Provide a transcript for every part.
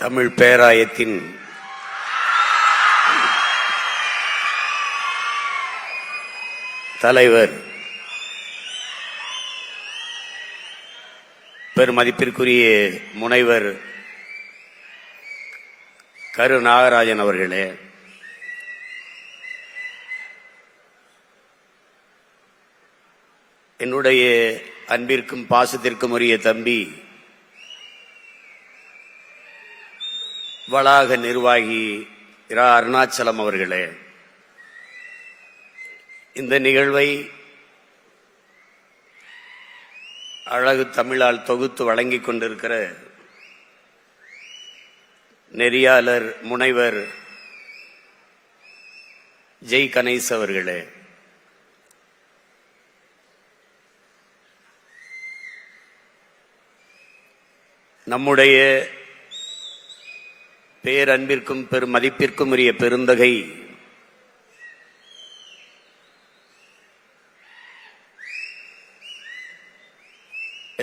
தமிழ் பேராயத்தின் தலைவர் பெருமதிப்பிற்குரிய முனைவர் கரு நாகராஜன் அவர்களே, என்னுடைய அன்பிற்கும் பாசத்திற்கும் உரிய தம்பி வளாக நிர்வாகி இரா அருணாச்சலம் அவர்களே, இந்த நிகழ்வை அழகு தமிழால் தொகுத்து வழங்கிக் கொண்டிருக்கிற நெறியாளர் முனைவர் ஜெய் கணேஷ் அவர்களே, நம்முடைய பேரன்பிற்கும் பெருமதிப்பிற்கும் உரிய பெருந்தகை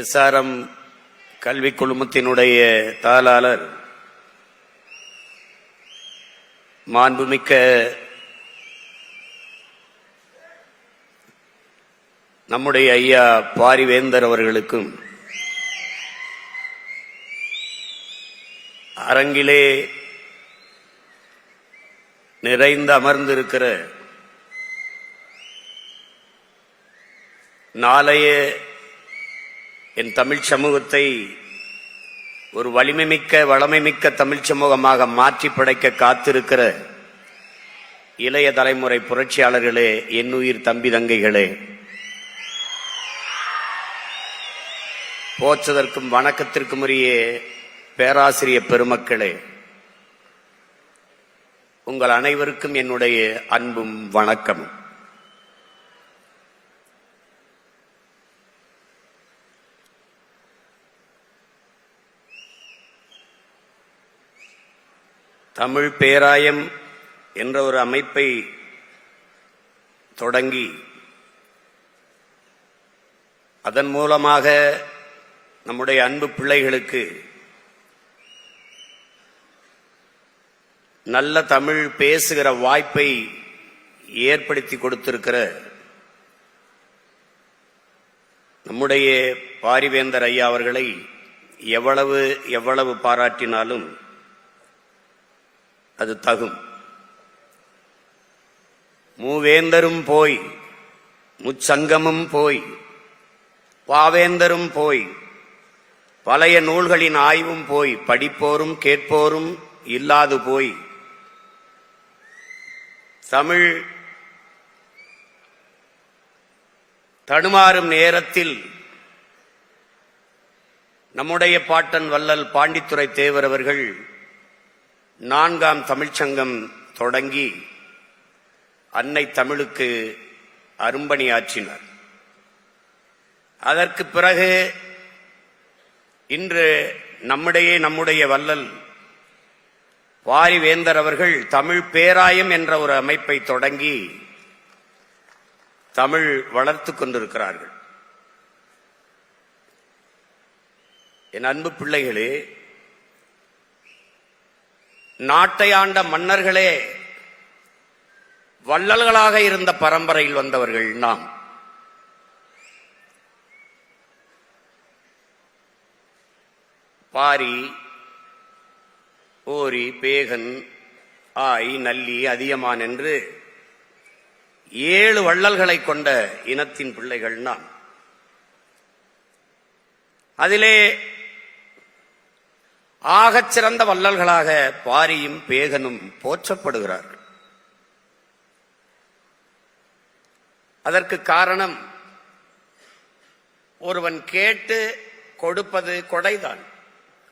SRM கல்வி குழுமத்தினுடைய தாளாளர் மாண்புமிக்க நம்முடைய ஐயா பாரிவேந்தர் அவர்களுக்கும், அரங்கிலே நிறைந்து அமர்ந்திருக்கிற நாளைய என் தமிழ் சமூகத்தை ஒரு வலிமைமிக்க வளமைமிக்க தமிழ் சமூகமாக மாற்றி படைக்க காத்திருக்கிற இளைய தலைமுறை புரட்சியாளர்களே, என்னுயிர் தம்பி தங்கைகளே, போற்றுதற்கும் வணக்கத்திற்கும் உரிய பேராசிரியர் பெருமக்களே, உங்கள் அனைவருக்கும் என்னுடைய அன்பும் வணக்கமும். தமிழ் பேராயம் என்ற ஒரு அமைப்பை தொடங்கி அதன் மூலமாக நம்முடைய அன்பு பிள்ளைகளுக்கு நல்ல தமிழ் பேசுகிற வாய்ப்பை ஏற்படுத்தி கொடுத்திருக்கிற நம்முடைய பாரிவேந்தர் ஐயா அவர்களை எவ்வளவு பாராட்டினாலும் அது தகும். மூவேந்தரும் போய் முச்சங்கமும் போய் பாவேந்தரும் போய் பழைய நூல்களின் ஆய்வும் போய் படிப்போரும் கேட்போரும் இல்லாது போய் தமிழ் தடுமாறும் நேரத்தில் நம்முடைய பாட்டன் வள்ளல் பாண்டித்துரை தேவர் அவர்கள் 4ஆம் தமிழ்ச்சங்கம் தொடங்கி அன்னை தமிழுக்கு அரும்பணியாற்றினார். அதற்கு பிறகு இன்று நம்முடைய வள்ளல் பாரிவேந்தர் அவர்கள் தமிழ் பேராயம் என்ற ஒரு அமைப்பை தொடங்கி தமிழ் வளர்த்துக் கொண்டிருக்கிறார்கள். என் அன்பு பிள்ளைகளே, நாட்டை ஆண்ட மன்னர்களே வள்ளல்களாக இருந்த பரம்பரையில் வந்தவர்கள் நாம். பாரி, ஓரி, பேகன், ஆய், நல்லி, அதியமான் என்று 7 வள்ளல்களை கொண்ட இனத்தின் பிள்ளைகள் நாம். அதிலே ஆகச் சிறந்த வள்ளல்களாக பாரியும் பேகனும் போற்றப்படுகிறார்கள். அதற்கு காரணம், ஒருவன் கேட்டு கொடுப்பது கொடைதான்.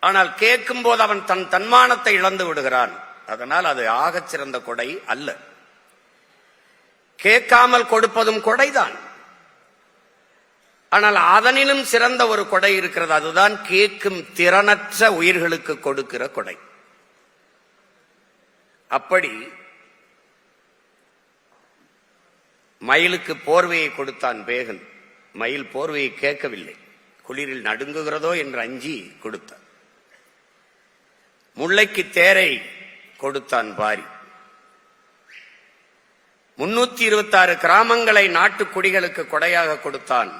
ஆனால் கேட்கும் போது அவன் தன் தன்மானத்தை இழந்து விடுகிறான். அதனால் அது ஆகச் சிறந்த கொடை அல்ல. கேட்காமல் கொடுப்பதும் கொடைதான். ஆனால் அதனிலும் சிறந்த ஒரு கொடை இருக்கிறது. அதுதான் கேட்கும் திறனற்ற உயிர்களுக்கு கொடுக்கிற கொடை. அப்படி மயிலுக்கு போர்வையை கொடுத்தான் பேகன். மயில் போர்வையை கேட்கவில்லை, குளிரில் நடுங்குகிறதோ என்று அஞ்சி கொடுத்தார். முல்லைக்கு தேரை கொடுத்தான் பாரி. 326 கிராமங்களை நாட்டுக்குடிகளுக்கு கொடையாக கொடுத்தான்.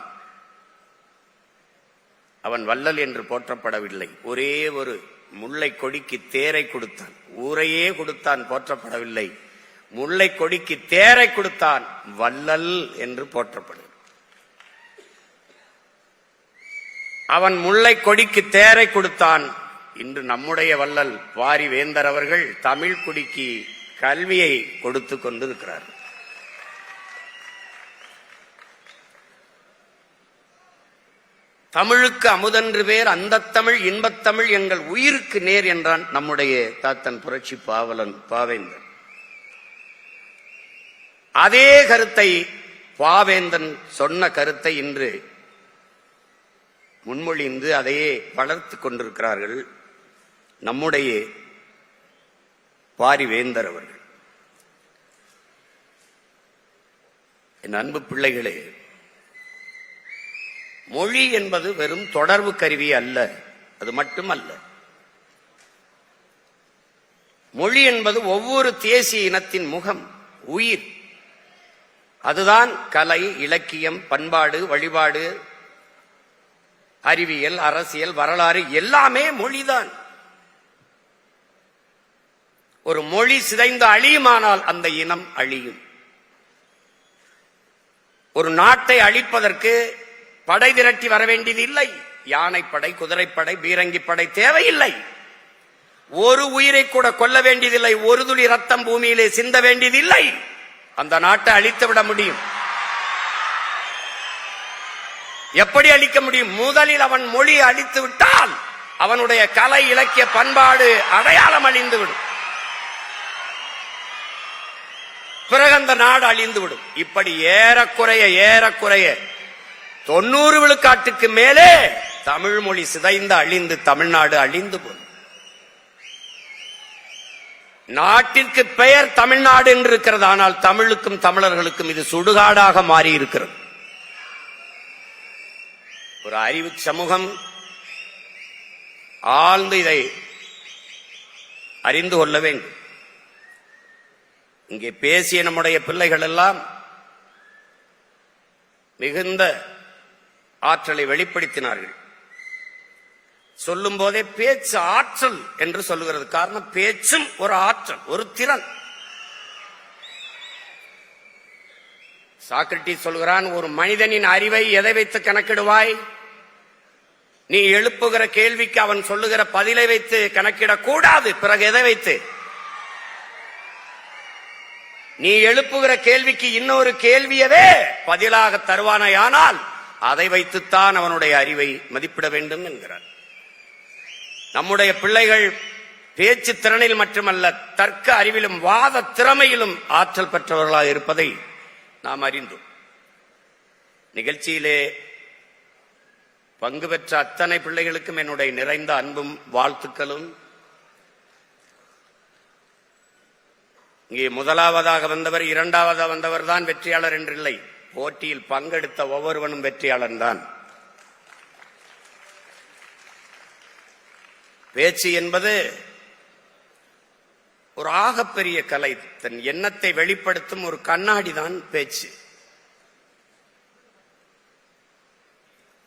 அவன் வள்ளல் என்று போற்றப்படவில்லை. ஒரே ஒரு முல்லை கொடிக்கு தேரை கொடுத்தான். ஊரையே கொடுத்தான், போற்றப்படவில்லை. முல்லை கொடிக்கு தேரை கொடுத்தான், வள்ளல் என்று போற்றப்படும். அவன் முல்லை கொடிக்கு தேரை கொடுத்தான். இன்று நம்முடைய வள்ளல் பாரி வேந்தர் அவர்கள் தமிழ் குடிக்கு கல்வியை கொடுத்து கொண்டிருக்கிறார். தமிழுக்கு அமுதன்று பேர் அந்த தமிழ் இன்பத்தமிழ் எங்கள் உயிருக்கு நேர் என்றான் நம்முடைய தாத்தன் புரட்சி பாவலன் பாவேந்தன். அதே கருத்தை பாவேந்தன் சொன்ன கருத்தை இன்று முன்மொழிந்து அதையே வளர்த்து கொண்டிருக்கிறார்கள் நம்முடைய பாரிவேந்தர் அவர்கள். என் அன்பு பிள்ளைகளே, மொழி என்பது வெறும் தொடர்பு கருவி அல்ல. அது மட்டுமல்ல, மொழி என்பது ஒவ்வொரு தேசிய இனத்தின் முகம், உயிர். அதுதான் கலை, இலக்கியம், பண்பாடு, வழிபாடு, அறிவியல், அரசியல், வரலாறு எல்லாமே மொழிதான். ஒரு மொழி சிதைந்து அழியுமானால் அந்த இனம் அழியும். ஒரு நாட்டை அழிப்பதற்கு படை திரட்டி வர வேண்டியது இல்லை. யானைப்படை, குதிரைப்படை, பீரங்கி படை தேவையில்லை. ஒரு உயிரை கூட கொல்ல வேண்டியதில்லை. ஒரு துளி ரத்தம் பூமியிலே சிந்த வேண்டியதில்லை. அந்த நாட்டை அழித்து விட முடியும். எப்படி அழிக்க முடியும்? முதலில் அவன் மொழி அழித்து விட்டால் அவனுடைய கலை, இலக்கிய, பண்பாடு, அடையாளம் அழிந்துவிடும். பிறகு அந்த நாடு அழிந்துவிடும். இப்படி ஏறக்குறைய 90 விழுக்காட்டுக்கு மேலே தமிழ் மொழி சிதைந்து அழிந்து தமிழ்நாடு அழிந்து போகும். நாட்டிற்கு பெயர் தமிழ்நாடு என்று இருக்கிறது. ஆனால் தமிழுக்கும் தமிழர்களுக்கும் இது சுடுகாடாக மாறி இருக்கிறது. ஒரு அறிவு சமூகம் ஆழ்ந்து இதை அறிந்து கொள்ள வேண்டும். இங்கே பேசிய நம்முடைய பிள்ளைகள் எல்லாம் மிகுந்த ஆற்றலை வெளிப்படுத்தினார்கள். சொல்லும் போதே பேச்சு ஆற்றல் என்று சொல்லுகிறது. காரணம், பேச்சும் ஒரு ஆற்றல், ஒரு திறன். சாக்ரட்டிஸ் சொல்கிறான், ஒரு மனிதனின் அறிவை எதை வைத்து கணக்கிடுவாய்? நீ எழுப்புகிற கேள்விக்கு அவன் சொல்லுகிற பதிலை வைத்து கணக்கிடக்கூடாது. பிறகு எதை வைத்து? நீ எழுப்புகிற கேள்விக்கு இன்னொரு கேள்வியவே பதிலாக தருவானையானால் அதை வைத்துத்தான் அவனுடைய அறிவை மதிப்பிட வேண்டும் என்கிறார். நம்முடைய பிள்ளைகள் பேச்சு திறனில் மட்டுமல்ல, தர்க்க அறிவிலும் வாத திறமையிலும் ஆற்றல் பெற்றவர்களாக இருப்பதை நாம் அறிந்தோம். நிகழ்ச்சியிலே பங்கு பெற்ற அத்தனை பிள்ளைகளுக்கும் என்னுடைய நிறைந்த அன்பும் வாழ்த்துக்களும். இங்கே முதலாவதாக வந்தவர், இரண்டாவதாக வந்தவர் தான் வெற்றியாளர் என்றில்லை. போட்டியில் பங்கெடுத்த ஒவ்வொருவனும் வெற்றியாளன் தான். பேச்சு என்பது ஒரு ஆகப்பெரிய கலை. தன் எண்ணத்தை வெளிப்படுத்தும் ஒரு கண்ணாடி தான் பேச்சு.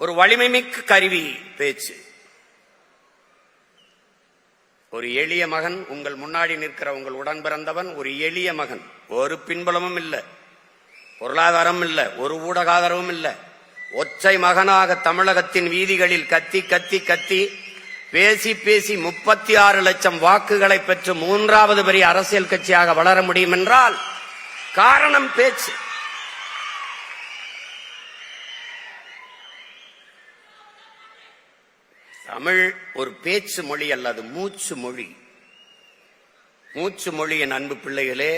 ஒரு வலிமை மிக்க கருவி பேச்சு. ஒரு எளிய மகன் உங்கள் முன்னாடி நிற்கிற உங்கள் உடன் பிறந்தவன் ஒரு எளிய மகன். ஒரு பின்புலமும் இல்லை, பொருளாதாரம் இல்லை, ஒரு ஊடக ஆதரவும் இல்லை. ஒற்றை மகனாக தமிழகத்தின் வீதிகளில் கத்தி கத்தி கத்தி பேசி பேசி 36 லட்சம் வாக்குகளை பெற்று 3வது பெரிய அரசியல் கட்சியாக வளர முடியும் என்றால் காரணம் பேச்சு. தமிழ் ஒரு பேச்சு மொழி அல்ல, அது மூச்சு மொழி. மூச்சு மொழி. என் அன்பு பிள்ளைகளே,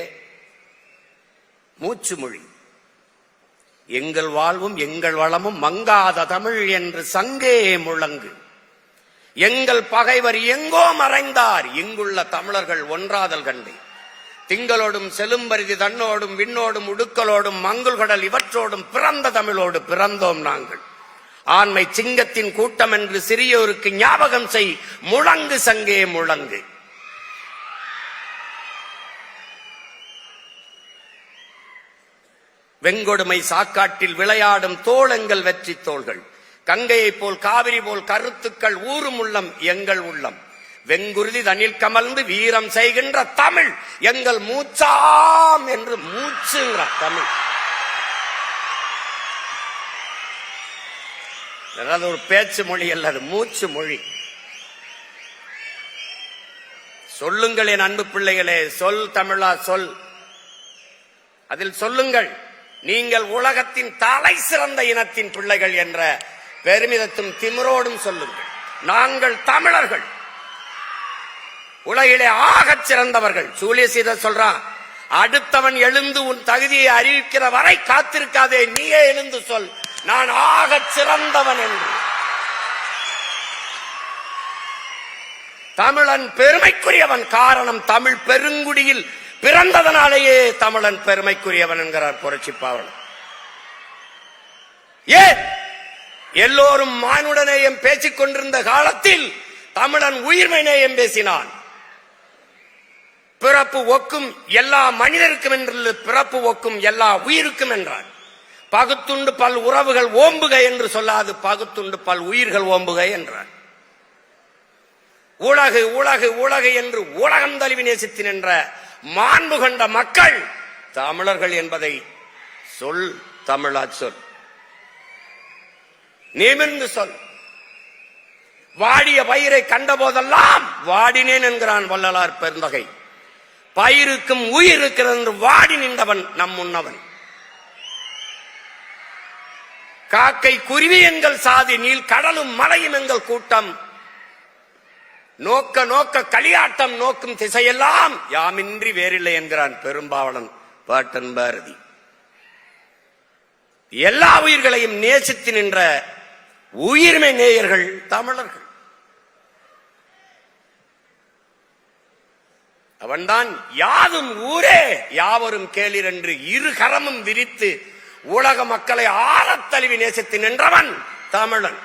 மூச்சு மொழி. எங்கள் வாழ்வும் எங்கள் வளமும் மங்காத தமிழ் என்று சங்கே முழங்கு. எங்கள் பகைவர் எங்கோ மறைந்தார், இங்குள்ள தமிழர்கள் ஒன்றாதல் கண்டே. திங்களோடும் செலும்பரிதி தன்னோடும் விண்ணோடும் உடுக்கலோடும் மங்குல் கடல் இவற்றோடும் பிறந்த தமிழோடு பிறந்தோம் நாங்கள். ஆண்மை சிங்கத்தின் கூட்டம் என்று சிறியோருக்கு ஞாபகம் செய், முழங்கு சங்கே முழங்கு. வெங்கொடுமை சாக்காட்டில் விளையாடும் தோளங்கள் வெற்றி தோள்கள், கங்கையை போல் காவிரி போல் கருத்துக்கள் ஊறும் உள்ளம் எங்கள் உள்ளம், வெங்குருதி தனில் கமர்ந்து வீரம் செய்கின்ற தமிழ் எங்கள் மூச்சாம் என்று மூச்சுங்கிற தமிழ். அதாவது ஒரு பேச்சு மொழி அல்ல, அது மூச்சு மொழி. சொல்லுங்கள் என் அன்பு பிள்ளைகளே, சொல் தமிழா சொல். அதில் சொல்லுங்கள், நீங்கள் உலகத்தின் தலை சிறந்த இனத்தின் பிள்ளைகள் என்ற பெருமிதத்தும் திமிரோடும் சொல்லுங்கள். நாங்கள் தமிழர்கள், உலகிலே ஆகச் சிறந்தவர்கள். சூலியசீதர் சொல்றான், அடுத்தவன் எழுந்து உன் தகுதியை அறிவிக்கிற வரை காத்திருக்காதே, நீயே எழுந்து சொல் நான் ஆகச் சிறந்தவன் என்று. தமிழன் பெருமைக்குரியவன், காரணம் தமிழ் பெருங்குடியில் பிறந்ததனாலேயே தமிழன் பெருமைக்குரியவன் என்கிறார் புரட்சி பாவலர். ஏன் எல்லோரும் மானுட நேயம் பேசிக் கொண்டிருந்த காலத்தில் தமிழன் உயிர்மை நேயம் பேசினான். பிறப்பு ஒக்கும் எல்லா மனிதருக்கும் என்று பிறப்பு ஒக்கும் எல்லா உயிருக்கும் என்றான். பகுத்துண்டு பல் உறவுகள் ஓம்புக என்று சொல்லாது, பகுத்துண்டு பல் உயிர்கள் ஓம்புக என்றான். உலகு உலகு உலகு என்று உலகம் தழுவி நேசித்து நின்ற மாண்பு கண்ட மக்கள் தமிழர்கள் என்பதை சொல் தமிழா சொல், நிமிர்ந்து சொல். வாடிய பயிரை கண்ட போதெல்லாம் வாடினேன் என்கிறான் வள்ளலார் பெருந்தகை. பயிருக்கும் உயிர் இருக்கிறது என்று வாடி நின்றவன் நம் முன்னவன். காக்கை குருவி எங்கள் சாதி, நீல் கடலும் மலையும் எங்கள் கூட்டம், நோக்க நோக்க களியாட்டம் நோக்கும் திசையெல்லாம் யாமின்றி வேறில்லை என்கிறான் பெரும்பாவளன் பாட்டன் பாரதி. எல்லா உயிர்களையும் நேசித்து நின்ற உயிர்மை நேயர்கள் தமிழர்கள். அவன்தான் யாதும் ஊரே யாவரும் கேளிர் என்று இரு கரமும் விரித்து உலக மக்களை ஆழத்தழுவி நேசித்து நின்றவன் தமிழன்.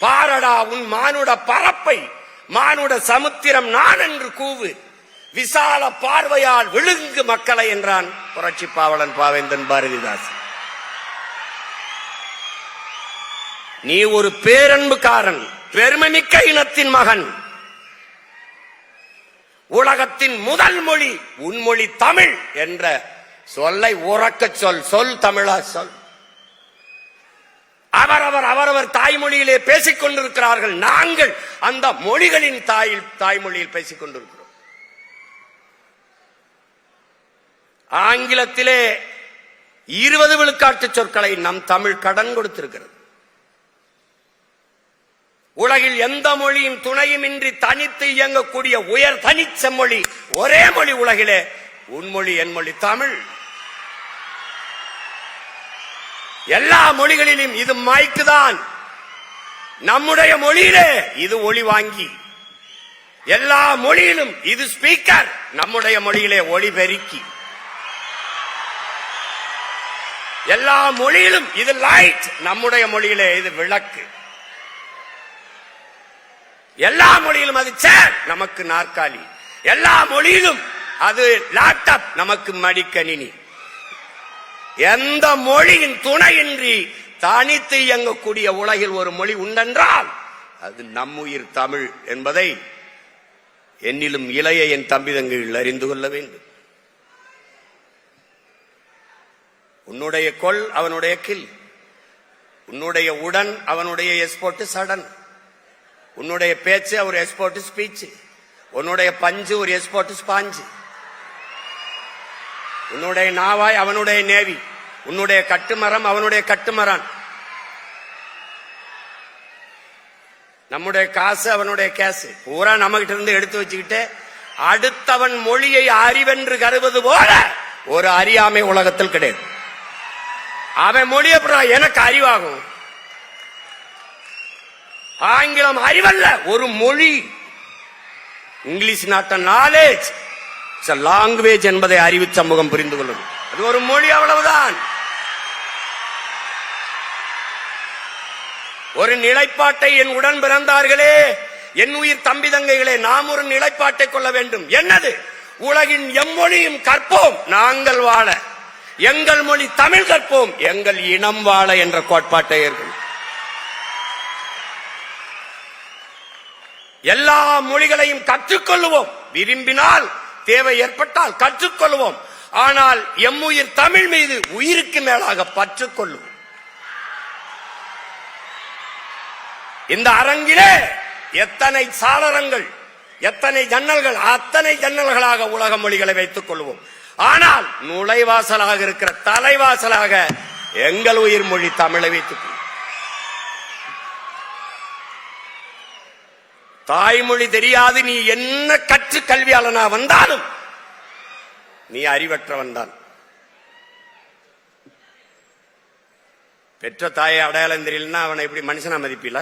பாரடா உன் மானுட பரப்பை, மானுட சமுத்திரம் நான் என்று கூவு, விசால பார்வையால் விழுங்கு மக்களை என்றான் புரட்சி பாவலன் பாவேந்தன் பாரதிதாசன். நீ ஒரு பேரன்புக்காரன், பெருமைமிக்க இனத்தின் மகன். உலகத்தின் முதல் மொழி உன் மொழி தமிழ் என்ற சொல்லை உறக்க சொல், சொல் தமிழா சொல். அவரவர் தாய்மொழியிலே பேசிக் கொண்டிருக்கிறார்கள், நாங்கள் அந்த மொழிகளின் தாய்மொழியில் பேசிக் கொண்டிருக்கிறோம். ஆங்கிலத்திலே 20 விழுக்காட்டு சொற்களை நம் தமிழ் கடன் கொடுத்திருக்கிறது. உலகில் எந்த மொழியும் துணையும் இன்றி தனித்து இயங்கக்கூடிய உயர் தனிச்ச மொழி ஒரே மொழி உலகிலே உன்மொழி என் மொழி தமிழ். எல்லா மொழிகளிலும் இது மைக்குதான், நம்முடைய மொழியிலே இது ஒளி வாங்கி. எல்லா மொழியிலும் இது ஸ்பீக்கர், நம்முடைய மொழியிலே ஒளி பெருக்கி. எல்லா மொழியிலும் இது லைட், நம்முடைய மொழியிலே இது விளக்கு. எல்லா மொழியிலும் அது சேர், நமக்கு நாற்காலி. எல்லா மொழியிலும் அது லேப்டாப், நமக்கு மடிக்கணினி. எந்த மொழியின் துணையின்றி தனித்து இயங்கக்கூடிய உலகில் ஒரு மொழி உண்டென்றால் அது நம்முயிர் தமிழ் என்பதை என்னிலும் இளைய என் தம்பி தங்கைகள் அறிந்து கொள்ள வேண்டும். உன்னுடைய கொல் அவனுடைய கில், உன்னுடைய உடன் அவனுடைய எஸ்போர்ட் சடன், உன்னுடைய பேச்சு ஒரு எக்ஸ்போர்ட் ஸ்பீச், உன்னுடைய பஞ்சு ஒரு எக்ஸ்போர்ட் ஸ்பாஞ்சு, உன்னுடைய நாவாய் அவனுடைய நேவி, உன்னுடைய கட்டுமரம் அவனுடைய கட்டுமரான், நம்முடைய காசு அவனுடைய கேசு, பூரா நம்மகிட்ட இருந்து எடுத்து வச்சுக்கிட்டு அடுத்தவன் மொழியை அறிவென்று கருவது போல ஒரு அறியாமை உலகத்தில் கிடையாது. அவன் மொழி அப்புறம் எனக்கு அறிவாகும். ஆங்கிலம் அறிவல்ல, ஒரு மொழி. இங்கிலீஷ் நாட் நாலேஜ், லாங்குவேஜ் என்பதை அறிவு சமூகம் புரிந்து கொள்ளும். அது ஒரு மொழி, அவ்வளவுதான். ஒரு நிலைப்பாட்டை என் உடன் பிறந்தார்களே, என் உயிர் தம்பி தங்கைகளே, நாம் ஒரு நிலைப்பாட்டை கொள்ள வேண்டும். என்னது? உலகின் எம்மொழியும் கற்போம் நாங்கள் வாழ, எங்கள் மொழி தமிழ் கற்போம் எங்கள் இனம் வாழ என்ற கோட்பாட்டை ஏற்கும். எல்லா மொழிகளையும் கற்றுக்கொள்வோம், விரும்பினால் தேவை ஏற்பட்டால் கற்றுக்கொள்வோம். ஆனால் எம்முயிர் தமிழ் மீது உயிருக்கு மேலாக பற்றுக்கொள்ளும். இந்த அரங்கிலே எத்தனை சாளரங்கள், எத்தனை ஜன்னல்கள், அத்தனை ஜன்னல்களாக உலக மொழிகளை வைத்துக் கொள்வோம். ஆனால் நுழைவாசலாக இருக்கிற தலைவாசலாக எங்கள் உயிர் மொழி தமிழை வைத்துக் கொள்வோம். தாய்மொழி தெரியாது நீ என்ன கற்று கல்வியாளனா வந்தாலும் நீ அறிவற்றவன் தான். பெற்ற தாயை அடையாளம் தெரியலன்னா அவனை எப்படி மனுஷனா மதிப்பில?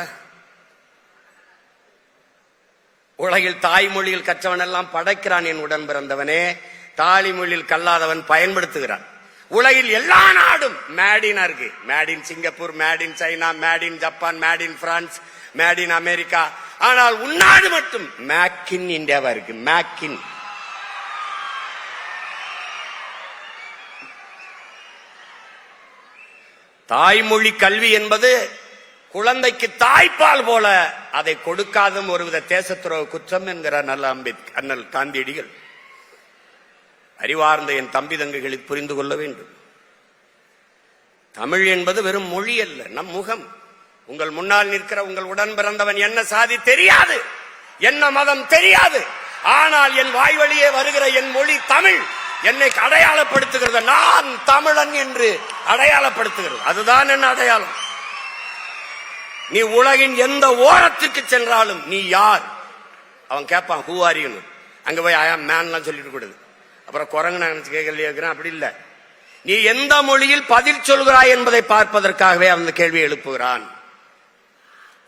உலகில் தாய்மொழியில் கற்றவன் எல்லாம் படைக்கிறான் என் உடன் பிறந்தவனே, தாய்மொழியில் கல்லாதவன் பயன்படுத்துகிறான். உலகில் எல்லா நாடும் மேடினா இருக்கு. Made in Singapore, made in China, made in Japan, made in France, made in America. ஆனால் உன்னாடு மட்டும் மேக் இன் இந்தியாவா இருக்கு. Make in. தாய்மொழி கல்வி என்பது குழந்தைக்கு தாய்ப்பால் போல, அதை கொடுக்காதும் ஒருவித தேசத்துறவு குற்றம் என்கிறார் நல்ல அண்ணல் காந்தியடிகள். அறிவார்ந்த என் தம்பி தங்கைகளை புரிந்து கொள்ள வேண்டும். தமிழ் என்பது வெறும் மொழி அல்ல, நம் முகம். உங்கள் முன்னால் நிற்கிற உங்கள் உடன் பிறந்தவன் என்ன சாதி தெரியாது, என்ன மதம் தெரியாது. ஆனால் என் வாய் வழியே வருகிற என் மொழி தமிழ் என்னை அடையாளப்படுத்துகிறது. நான் தமிழன் என்று அடையாளப்படுத்துகிறது. அதுதான் என்ன அடையாளம். நீ உலகின் எந்த ஓரத்துக்கு சென்றாலும் நீ யார் அவன் கேட்பான், ஹூ ஆர் யூ. அங்க போய் ஐ ஆம் மேன்லாம் சொல்லிட்டு கூடாது. அப்புறம் குரங்கு நான் கேட்கறேன், அப்படி இல்லை. நீ எந்த மொழியில் பதில் சொல்கிறாய் என்பதை பார்ப்பதற்காகவே அவன் கேள்வி எழுப்புகிறான்.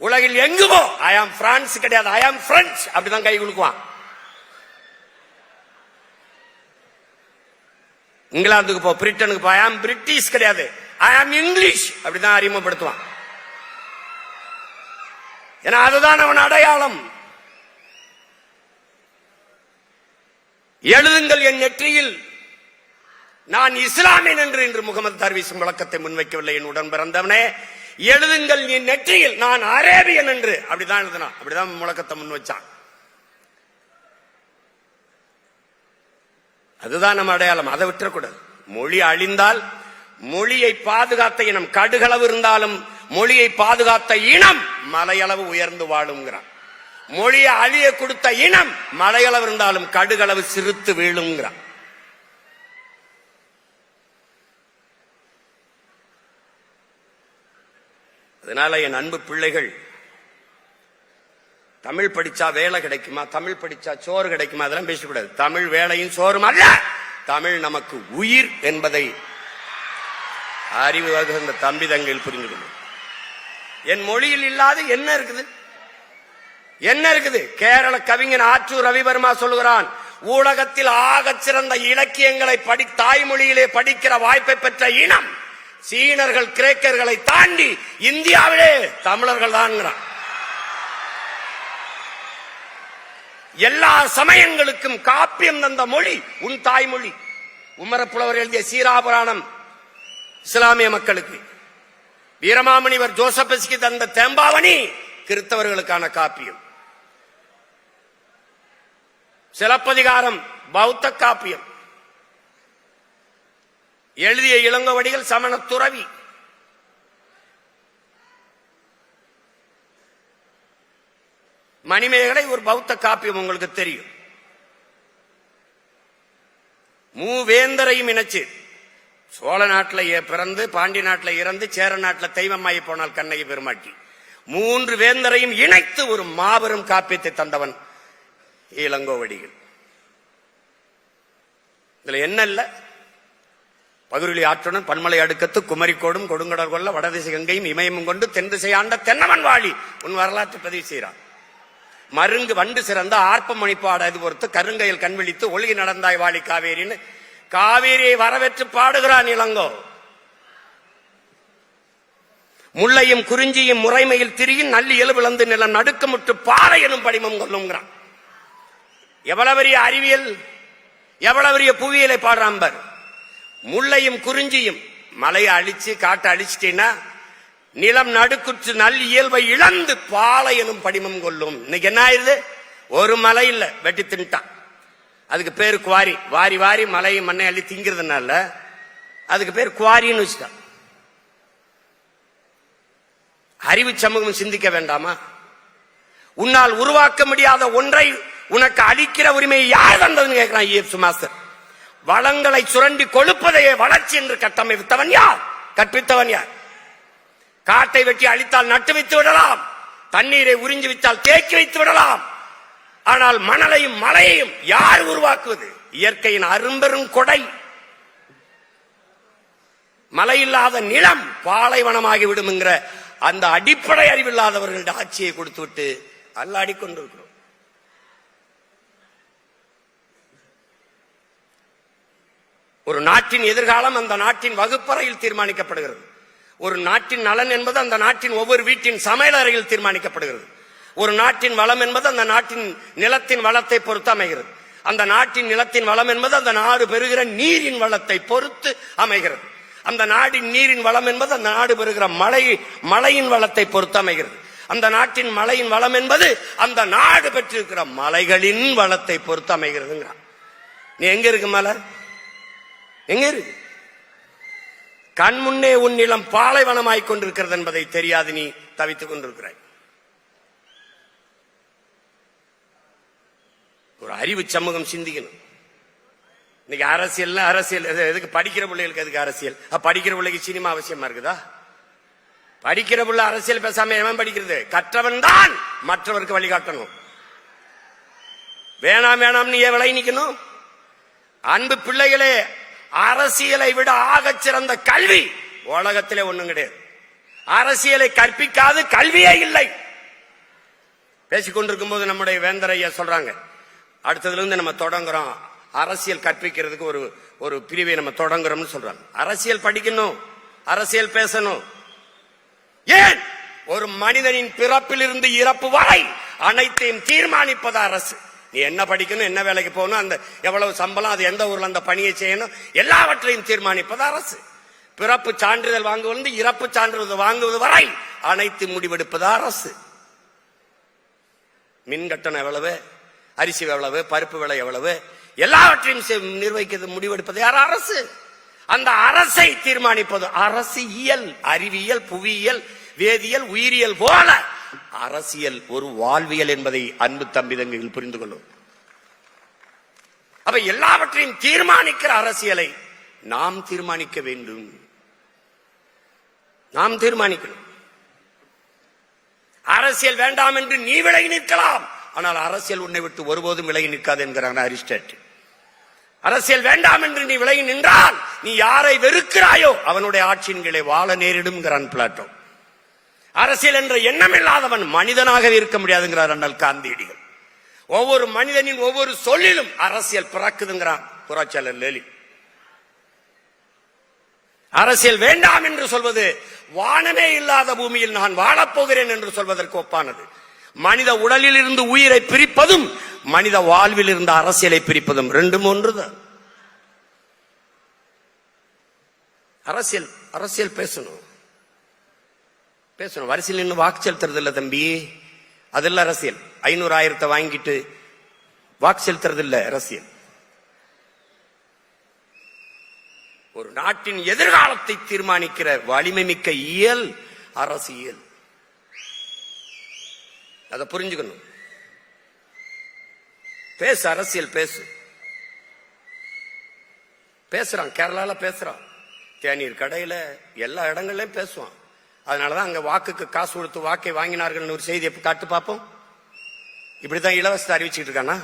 உலகில் எங்குமோ ஐ ஆம் பிரான்ஸ் கிடையாது, ஐ ஆம் பிரெஞ்சு அப்படிதான் கை குலுக்குவான். இங்கிலாந்துக்கு போ, பிரிட்டனுக்கு போ, ஐ ஆம் பிரிட்டிஷ் கிடையாது, ஐ ஆம் இங்கிலீஷ் அப்படிதான் அறிமுகப்படுத்துவான். ஏன்னா அதுதான் அவன் அடையாளம். எழுதுங்கள் என் நெற்றியில் நான் இஸ்லாமியன் என்று இன்று முகமது தர்வீசும் விளக்கத்தை முன்வைக்கவில்லை. என் உடன் பிறந்தவனே, எழுதுங்கள் என் நெற்றியில் நான் அரேபியன் என்று அப்படிதான் எழுதினான். அப்படிதான் முழக்கத்தை முன் வச்சான். அதுதான் நம்ம அடையாளம். அதை விட்டுறக்கூடாது. மொழி அழிந்தால் மொழியை பாதுகாத்த இனம் கடுகளவு இருந்தாலும் மொழியை பாதுகாத்த இனம் மலையளவு உயர்ந்து வாழுங்கிறான். மொழியை அழிய கொடுத்த இனம் மலையளவு இருந்தாலும் கடுகளவு சிறுத்து வீழுங்கிறான். அதனால என் அன்பு பிள்ளைகள், தமிழ் படிச்சா வேலை கிடைக்குமா, தமிழ் படிச்சா சோறு கிடைக்குமா, அதெல்லாம் பேசக்கூடாது. தமிழ் வேலையும் சோறும் அல்ல, தமிழ் நமக்கு உயிர் என்பதை அறிவு வகுந்த தம்பி தங்கையில் புரிந்து கொள்ளும். என் மொழியில் இல்லாத என்ன இருக்குது? என்ன இருக்குது? கேரள கவிஞன் ஆற்றூர் ரவிவர்மா சொல்லுகிறான், ஊடகத்தில் ஆகச் சிறந்த இலக்கியங்களை தாய்மொழியிலே படிக்கிற வாய்ப்பை பெற்ற இனம் சீனர்கள் கிரேக்கர்களை தாண்டி இந்தியாவிலே தமிழர்கள் தான். எல்லா சமயங்களுக்கும் காப்பியம் தந்த மொழி உன் தாய்மொழி. உமரப்புலவர் எழுதிய சீராபுராணம் இஸ்லாமிய மக்களுக்கு, வீரமாமுனிவர் ஜோசபஸ்கி தந்த தேம்பாவணி கிறிஸ்தவர்களுக்கான காப்பியம், சிலப்பதிகாரம் பௌத்த காப்பியம், எழுதிய இளங்கோவடிகள் சமண துறவி. மணிமேகலை ஒரு பௌத்த காப்பியம், உங்களுக்கு தெரியும். மூவேந்தரையும் இணைச்சு, சோழ நாட்டில் பிறந்து பாண்டி நாட்டில் இறந்து சேர நாட்டில் தெய்வமாயி போனால் கண்ணகி பெருமாட்டி, 3 வேந்தரையும் இணைத்து ஒரு மாபெரும் காப்பியத்தை தந்தவன் இளங்கோவடிகள். இதுல என்ன இல்ல? பகுருளி ஆற்றுடன் பன்மலை அடுக்கத்து குமரிக்கோடும் கொடுங்கடல் கொள்ள வடதிசை கங்கையும் இமயமும் கொண்டு தென் திசை ஆண்ட தென்னவன் வாழி உன் வரலாற்று பதிவு செய்கிறான். மருங்கு வண்டு சிறந்த ஆர்ப்பம் மணிப்பாடு பொறுத்து கருங்கையில் கண்விழித்து ஒழுகி நடந்தாய் வாழி காவேரின்னு காவேரியை வரவேற்று பாடுகிறான் இளங்கோ. முல்லையும் குறிஞ்சியும் முறைமையில் திரியும் நல்லி எலுவிழந்து நிலம் நடுக்கமுட்டு பாறை எனும் படிமம் கொள்ளுங்கிறான். எவ்வளவு பெரிய அறிவியல்! எவ்வளவு பெரிய புவியியலை பாடுறான் பார். முல்லையும் குறிஞ்சியும் மலையை அழிச்சு காட்டை அழிச்சிட்டீங்கன்னா நிலம் நடுக்குற்று நல் இயல்பை இழந்து பாலை எனும் படிமம் கொள்ளும். இன்னைக்கு என்ன ஆயிருது? ஒரு மலை இல்ல, வெட்டி தின்ட்டான். அதுக்கு பேரு குவாரி. வாரி வாரி மலையை மண்ணை அள்ளி திங்கிறதுனால அதுக்கு பேர் குவாரின்னு வச்சுட்டான். அறிவு சமூகம் சிந்திக்க வேண்டாமா? உன்னால் உருவாக்க முடியாத ஒன்றை உனக்கு அளிக்கிற உரிமையை யார் தந்ததுன்னு கேட்கிறான் இஎஃப் மாஸ்டர். வளங்களை சுரண்டி கொழுப்பதையே வளர்ச்சி என்று கட்டமைத்தவன் யார்? கற்பித்தவன் யார்? காட்டை வெட்டி அழித்தால் நட்டு வைத்து விடலாம், தண்ணீரை உறிஞ்சி வைத்தால் தேக்கி வைத்து விடலாம். ஆனால் மணலையும் மலையையும் யார் உருவாக்குவது? இயற்கையின் அரும்பெரும் கொடை. மழை இல்லாத நிலம் பாலைவனமாகி விடும் என்கிற அந்த அடிப்படை அறிவில்லாதவர்களுடைய ஆட்சியை கொடுத்து விட்டு அல்லாடி கொண்டிருக்கிறோம். ஒரு நாட்டின் எதிர்காலம் அந்த நாட்டின் வகுப்பறையில் தீர்மானிக்கப்படுகிறது. ஒரு நாட்டின் நலன் என்பது அந்த நாட்டின் ஒவ்வொரு வீட்டின் சமையலறையில் தீர்மானிக்கப்படுகிறது. ஒரு நாட்டின் வளம் என்பது அந்த நாட்டின் நிலத்தின் வளத்தை பொறுத்து அமைகிறது. அந்த நாட்டின் நிலத்தின் வளம் என்பது அந்த நாடு பெறுகிற நீரின் வளத்தை பொறுத்து அமைகிறது. அந்த நாட்டின் நீரின் வளம் என்பது அந்த நாடு பெறுகிற மழையின் வளத்தை பொறுத்து அமைகிறது. அந்த நாட்டின் மழையின் வளம் என்பது அந்த நாடு பெற்றிருக்கிற மலைகளின் வளத்தை பொறுத்து அமைகிறது. நீ எங்க இருக்கு மலை? எங்க இருக்கு? கண் முன்னே உன் நிலம் பாலைவனமாய் கொண்டிருக்கிறது என்பதை தெரியாது நீ தவித்துக் கொண்டிருக்கிறாய். ஒரு அறிவு சமூகம் சிந்திக்கணும். இன்னைக்கு அரசியல் எதுக்கு? படிக்கிற பிள்ளைகளுக்கு எதுக்கு அரசியல்? படிக்கிற பிள்ளைக்கு சினிமா அவசியமா இருக்குதா? படிக்கிற பிள்ளை அரசியல் பேசாம எவன் படிக்கிறது? கற்றவன் தான் மற்றவருக்கு வழிகாட்டணும். வேணாம் வேணாம் நீ விலை நிக்கணும். அன்பு பிள்ளைகளே, அரசியலை விட ஆகச் சிறந்த கல்வி உலகத்திலே ஒண்ணும் கிடையாது. அரசியலை கற்பிக்காது கல்வியே இல்லை. பேசிக்கொண்டிருக்கும் போது நம்முடைய வேந்தரையா சொல்றாங்க, அடுத்ததுல இருந்து நம்ம தொடங்குறோம் அரசியல் கற்பிக்கிறதுக்கு ஒரு பிரிவை நம்ம தொடங்குறோம்னு சொல்றாங்க. அரசியல் படிக்கணும், அரசியல் பேசணும். ஏன்? ஒரு மனிதனின் பிறப்பிலிருந்து இறப்பு வரை அனைத்தையும் தீர்மானிப்பது அரசு. நீ என்ன படிக்கணும், என்ன வேலைக்கு போகணும், அந்த எவ்வளவு சம்பளம், அது எந்த ஊர்ல அந்த பணியை செய்யணும், எல்லாவற்றையும் தீர்மானிப்பது அரசு. பிறப்பு சான்றிதழ் வாங்குவது இறப்பு சான்றிதழ் வாங்குவது வரை அனைத்து முடிவெடுப்பது அரசு. மின் கட்டணம் எவ்வளவு, அரிசி எவ்வளவு, பருப்பு விலை எவ்வளவு, எல்லாவற்றையும் நிர்வகிக்கிறது முடிவெடுப்பது யார்? அரசு. அந்த அரசை தீர்மானிப்பது அரசியல். அறிவியல், புவியியல், வேதியியல், உயிரியல் போல அரசியல் ஒரு வாழ்வியல் என்பதை அன்பு தம்பிதங்கள் புரிந்து கொள்ளும். அப்ப எல்லாவற்றையும் தீர்மானிக்கிற அரசியலை நாம் தீர்மானிக்க வேண்டும். நாம் தீர்மானிக்கணும். அரசியல் வேண்டாம் என்று நீ விலகி நிற்கலாம், ஆனால் அரசியல் உன்னை விட்டு ஒருபோதும் விலகி நிற்காது என்கிறான் அரிஸ்டாட்டில். அரசியல் வேண்டாம் என்று நீ விலகி நின்றால் நீ யாரை வெறுக்கிறாயோ அவனுடைய ஆட்சியின் கீழே வாழ நேரிடும் பிளாட்டோ. அரசியல் என்ற எண்ணம் இல்லாதவன் மனிதனாக இருக்க முடியாதுங்கிறார் அண்ணல் காந்தியடிகள். ஒவ்வொரு மனிதனின் ஒவ்வொரு சொல்லிலும் அரசியல் பிறக்குதுங்கிறான் புரட்சியாளர் லெனின். அரசியல் வேண்டாம் என்று சொல்வது வானமே இல்லாத பூமியில் நான் வாழப்போகிறேன் என்று சொல்வதற்கு ஒப்பானது. மனித உடலில் இருந்து உயிரை பிரிப்பதும் மனித வாழ்வில் இருந்த அரசியலை பிரிப்பதும் ரெண்டும் ஒன்றுதான். அரசியல் பேசணும். வரிசையில் நின்று வாக்கு செலுத்துறது இல்ல தம்பி, அதெல்லாம் அரசியல். 500,000 வாங்கிட்டு வாக்கு செலுத்துறது இல்ல அரசியல். ஒரு நாட்டின் எதிர்காலத்தை தீர்மானிக்கிற வலிமை மிக்க இயல் அரசியல். அதை புரிஞ்சுக்கணும். பேசு, அரசியல் பேசு. பேசுறான், கேரளால பேசுறான், தேநீர் கடையில எல்லா இடங்கள்லயும் பேசுவான். அதனாலதான் அங்க வாக்குக்கு காசு கொடுத்து வாக்கை வாங்கினார்கள் ஒரு செய்தி காட்டு பார்ப்போம். இப்படிதான் இலவசத்தை அறிவிச்சுட்டு இருக்கானா?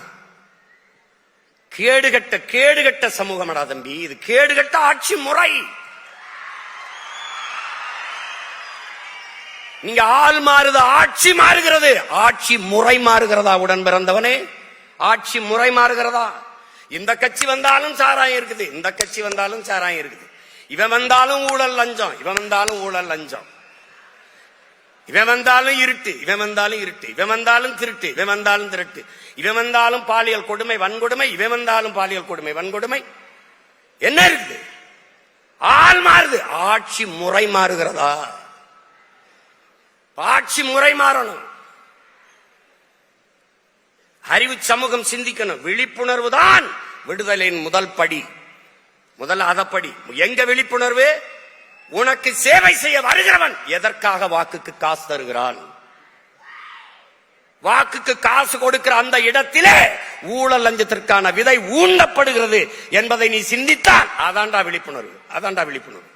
கேடுகட்ட சமூகமடா தம்பி, இது கேடுகட்ட ஆட்சி முறை. நீங்க ஆள் மாறுது, ஆட்சி மாறுகிறது. ஆட்சி முறை மாறுகிறதா உடன் பிறந்தவனே? ஆட்சி முறை மாறுகிறதா? இந்த கட்சி வந்தாலும் சாராயம் இருக்குது, இந்த கட்சி வந்தாலும் சாராயம் இருக்குது. இவன் வந்தாலும் ஊழல் லஞ்சம், இவன் வந்தாலும் ஊழல் லஞ்சம். இவன் வந்தாலும் இருட்டு, இவன் வந்தாலும் இருட்டு, இவன் வந்தாலும் திருட்டு, இவன் வந்தாலும் திருட்டு, இவன் வந்தாலும் பாலியல் கொடுமை வன்கொடுமை, இவன் வந்தாலும் பாலியல் கொடுமை வன்கொடுமை. என்ன இருக்குது? ஆள் மாறுது, ஆட்சி முறை மாறுகிறதா? ஆட்சி முறை மாறணும். அறிவு சமூகம் சிந்திக்கணும். விழிப்புணர்வு தான் விடுதலையின் முதல் படி, முதல் அதப்படி. எங்க விழிப்புணர்வு? உனக்கு சேவை செய்ய வருகிறவன் எதற்காக வாக்குக்கு காசு தருகிறான்? வாக்குக்கு காசு கொடுக்கிற அந்த இடத்திலே ஊழல் லஞ்சத்திற்கான விதை ஊண்டப்படுகிறது என்பதை நீ சிந்தித்தால் அதாண்டா விழிப்புணர்வு, அதாண்டா விழிப்புணர்வு.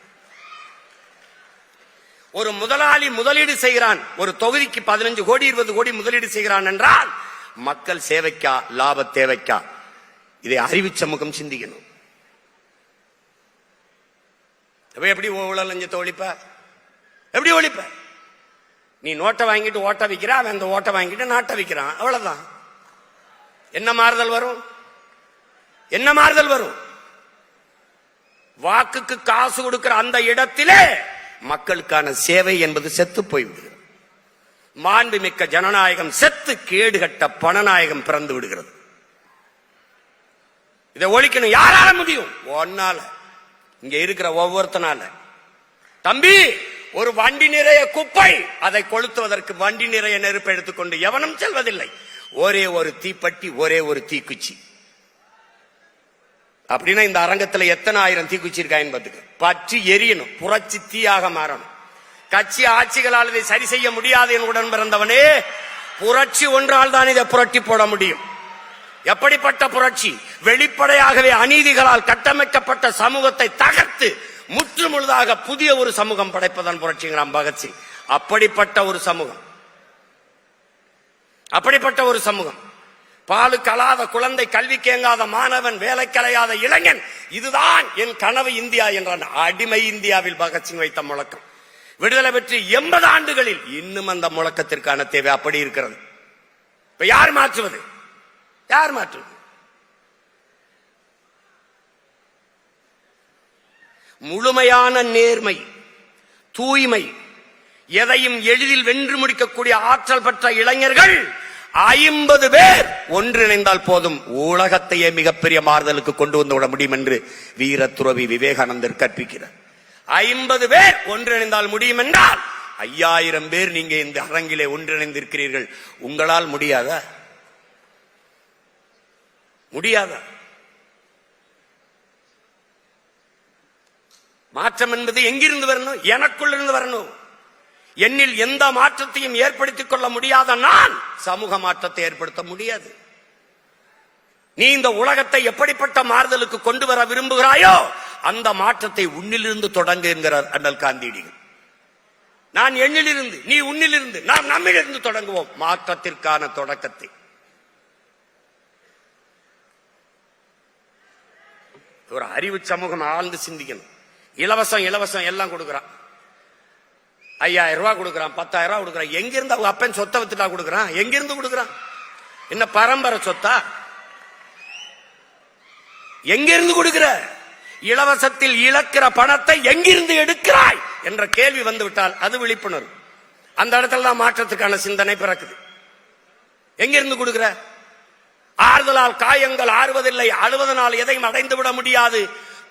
ஒரு முதலாளி முதலீடு செய்கிறான், ஒரு தொகுதிக்கு 15 கோடி 20 கோடி முதலீடு செய்கிறான் என்றால் மக்கள் சேவைக்கா லாப தேவைக்கா? இதை அறிவு சமூகம் சிந்திக்கணும். எப்படி ஊழல் லஞ்சத்தை ஒழிப்ப? எப்படி ஒழிப்ப? நீ நோட்டை வாங்கிட்டு ஓட்ட விற்கிற, அவன் அந்த ஓட்டை வாங்கிட்டு நாட்டை விற்கிறான், அவ்வளவுதான். என்ன மாறுதல் வரும்? என்ன மாறுதல் வரும்? வாக்குக்கு காசு கொடுக்கிற அந்த இடத்திலே மக்களுக்கான சேவை என்பது செத்து போய்விடுகிறது. மாண்புமிக்க ஜனநாயகம் செத்து கேடுகட்ட பணநாயகம் பிறந்து விடுகிறது. இதை ஒழிக்கணும். யாரால முடியும்? ஒன்னால, இங்க இருக்கிற ஒவ்வொருத்தனால. தம்பி, ஒரு வண்டி நிறைய குப்பை, அதை கொளுத்துவதற்கு வண்டி நிறைய நெருப்பு எடுத்துக்கொண்டு எவனும் செல்வதில்லை. ஒரே ஒரு தீப்பெட்டி, ஒரே ஒரு தீக்குச்சி. அப்படின்னா இந்த அரங்கத்தில் எத்தனை ஆயிரம் தீக்குச்சி இருக்காயின்னு பார்த்துக்க. பற்றி எரியணும், புரட்சி தீயாக மாறணும். கட்சி ஆட்சிகளால் இதை சரி செய்ய முடியாது என் உடன் பிறந்தவனே. புரட்சி ஒன்றால் தான் இதை புரட்டி போட முடியும். எப்படிப்பட்ட புரட்சி? வெளிப்படையாகவே அநீதிகளால் கட்டமைக்கப்பட்ட சமூகத்தை தகர்த்து முற்று முழுதாக புதிய ஒரு சமூகம் படைப்பதான் புரட்சிங்கிறான் பகத்சிங். அப்படிப்பட்ட ஒரு சமூகம், அப்படிப்பட்ட ஒரு சமூகம். பாலு கலாத குழந்தை, கல்வி கேங்காத மாணவன், வேலை கலையாத இளைஞன், இதுதான் என் கனவு இந்தியா என்றான். அடிமை இந்தியாவில் பகத்சிங் வைத்த முழக்கம் விடுதலை பெற்று 80 ஆண்டுகளில் இன்னும் அந்த முழக்கத்திற்கான தேவை அப்படி இருக்கிறது. இப்ப யார் மாற்றுவது? யார் மாற்றுவது? முழுமையான நேர்மை, தூய்மை, எதையும் எளிதில் வென்று முடிக்கக்கூடிய ஆற்றல் பெற்ற இளைஞர்கள் 50 பேர் ஒன்றிணைந்தால் போதும் உலகத்தையே மிகப்பெரிய மாறுதலுக்கு கொண்டு வந்து விட முடியும் என்று வீர துறவி விவேகானந்தர் கற்பிக்கிறார். 50 பேர் ஒன்றிணைந்தால் முடியும் என்றால் 5000 பேர் நீங்க இந்த அரங்கிலே ஒன்றிணைந்திருக்கிறீர்கள். உங்களால் முடியாதா? முடியாதா? மாற்றம் என்பது எங்கிருந்து வரணும்? எனக்குள் இருந்து வரணும். என்னில் எந்த மாற்றத்தையும் ஏற்படுத்திக் கொள்ள முடியாத நான் சமூக மாற்றத்தை ஏற்படுத்த முடியாது. நீ இந்த உலகத்தை எப்படிப்பட்ட மாறுதலுக்கு கொண்டு வர விரும்புகிறாயோ அந்த மாற்றத்தை உன்னிலிருந்து தொடங்க என்கிறார் அண்ணல் காந்தியடிகள். நான் எண்ணிலிருந்து, நீ உன்னிலிருந்து, நாம் நம்மிலிருந்து தொடங்குவோம் மாற்றத்திற்கான தொடக்கத்தை. ஒரு அறிவு சமூகம் ஆழ்ந்து சிந்திக்கணும். இலவசம் இலவசம் எல்லாம் கொடுக்கறான். 5000 ரூபாய் கொடுக்கறான், 10,000 ரூபாய் கொடுக்கறான். எங்கிருந்து அவங்க அப்பன் சொத்தை வித்துட்டா கொடுக்கறான்? எங்கிருந்து கொடுக்கறான்? என்ன பரம்பரை சொத்தா? எங்கிருந்து கொடுக்கிற? இலவசத்தில் இழக்கிற பணத்தை எங்கிருந்து எடுக்கிறாய் என்ற கேள்வி வந்துவிட்டால் அது விழிப்புணர்வு. அந்த இடத்துல தான் மாற்றத்துக்கான சிந்தனை பிறக்குது. எங்கிருந்து கொடுக்கிற? ஆறுதலால் காயங்கள் ஆறுவதில்லை, அழுவதனால் எதையும் அடைந்து விட முடியாது,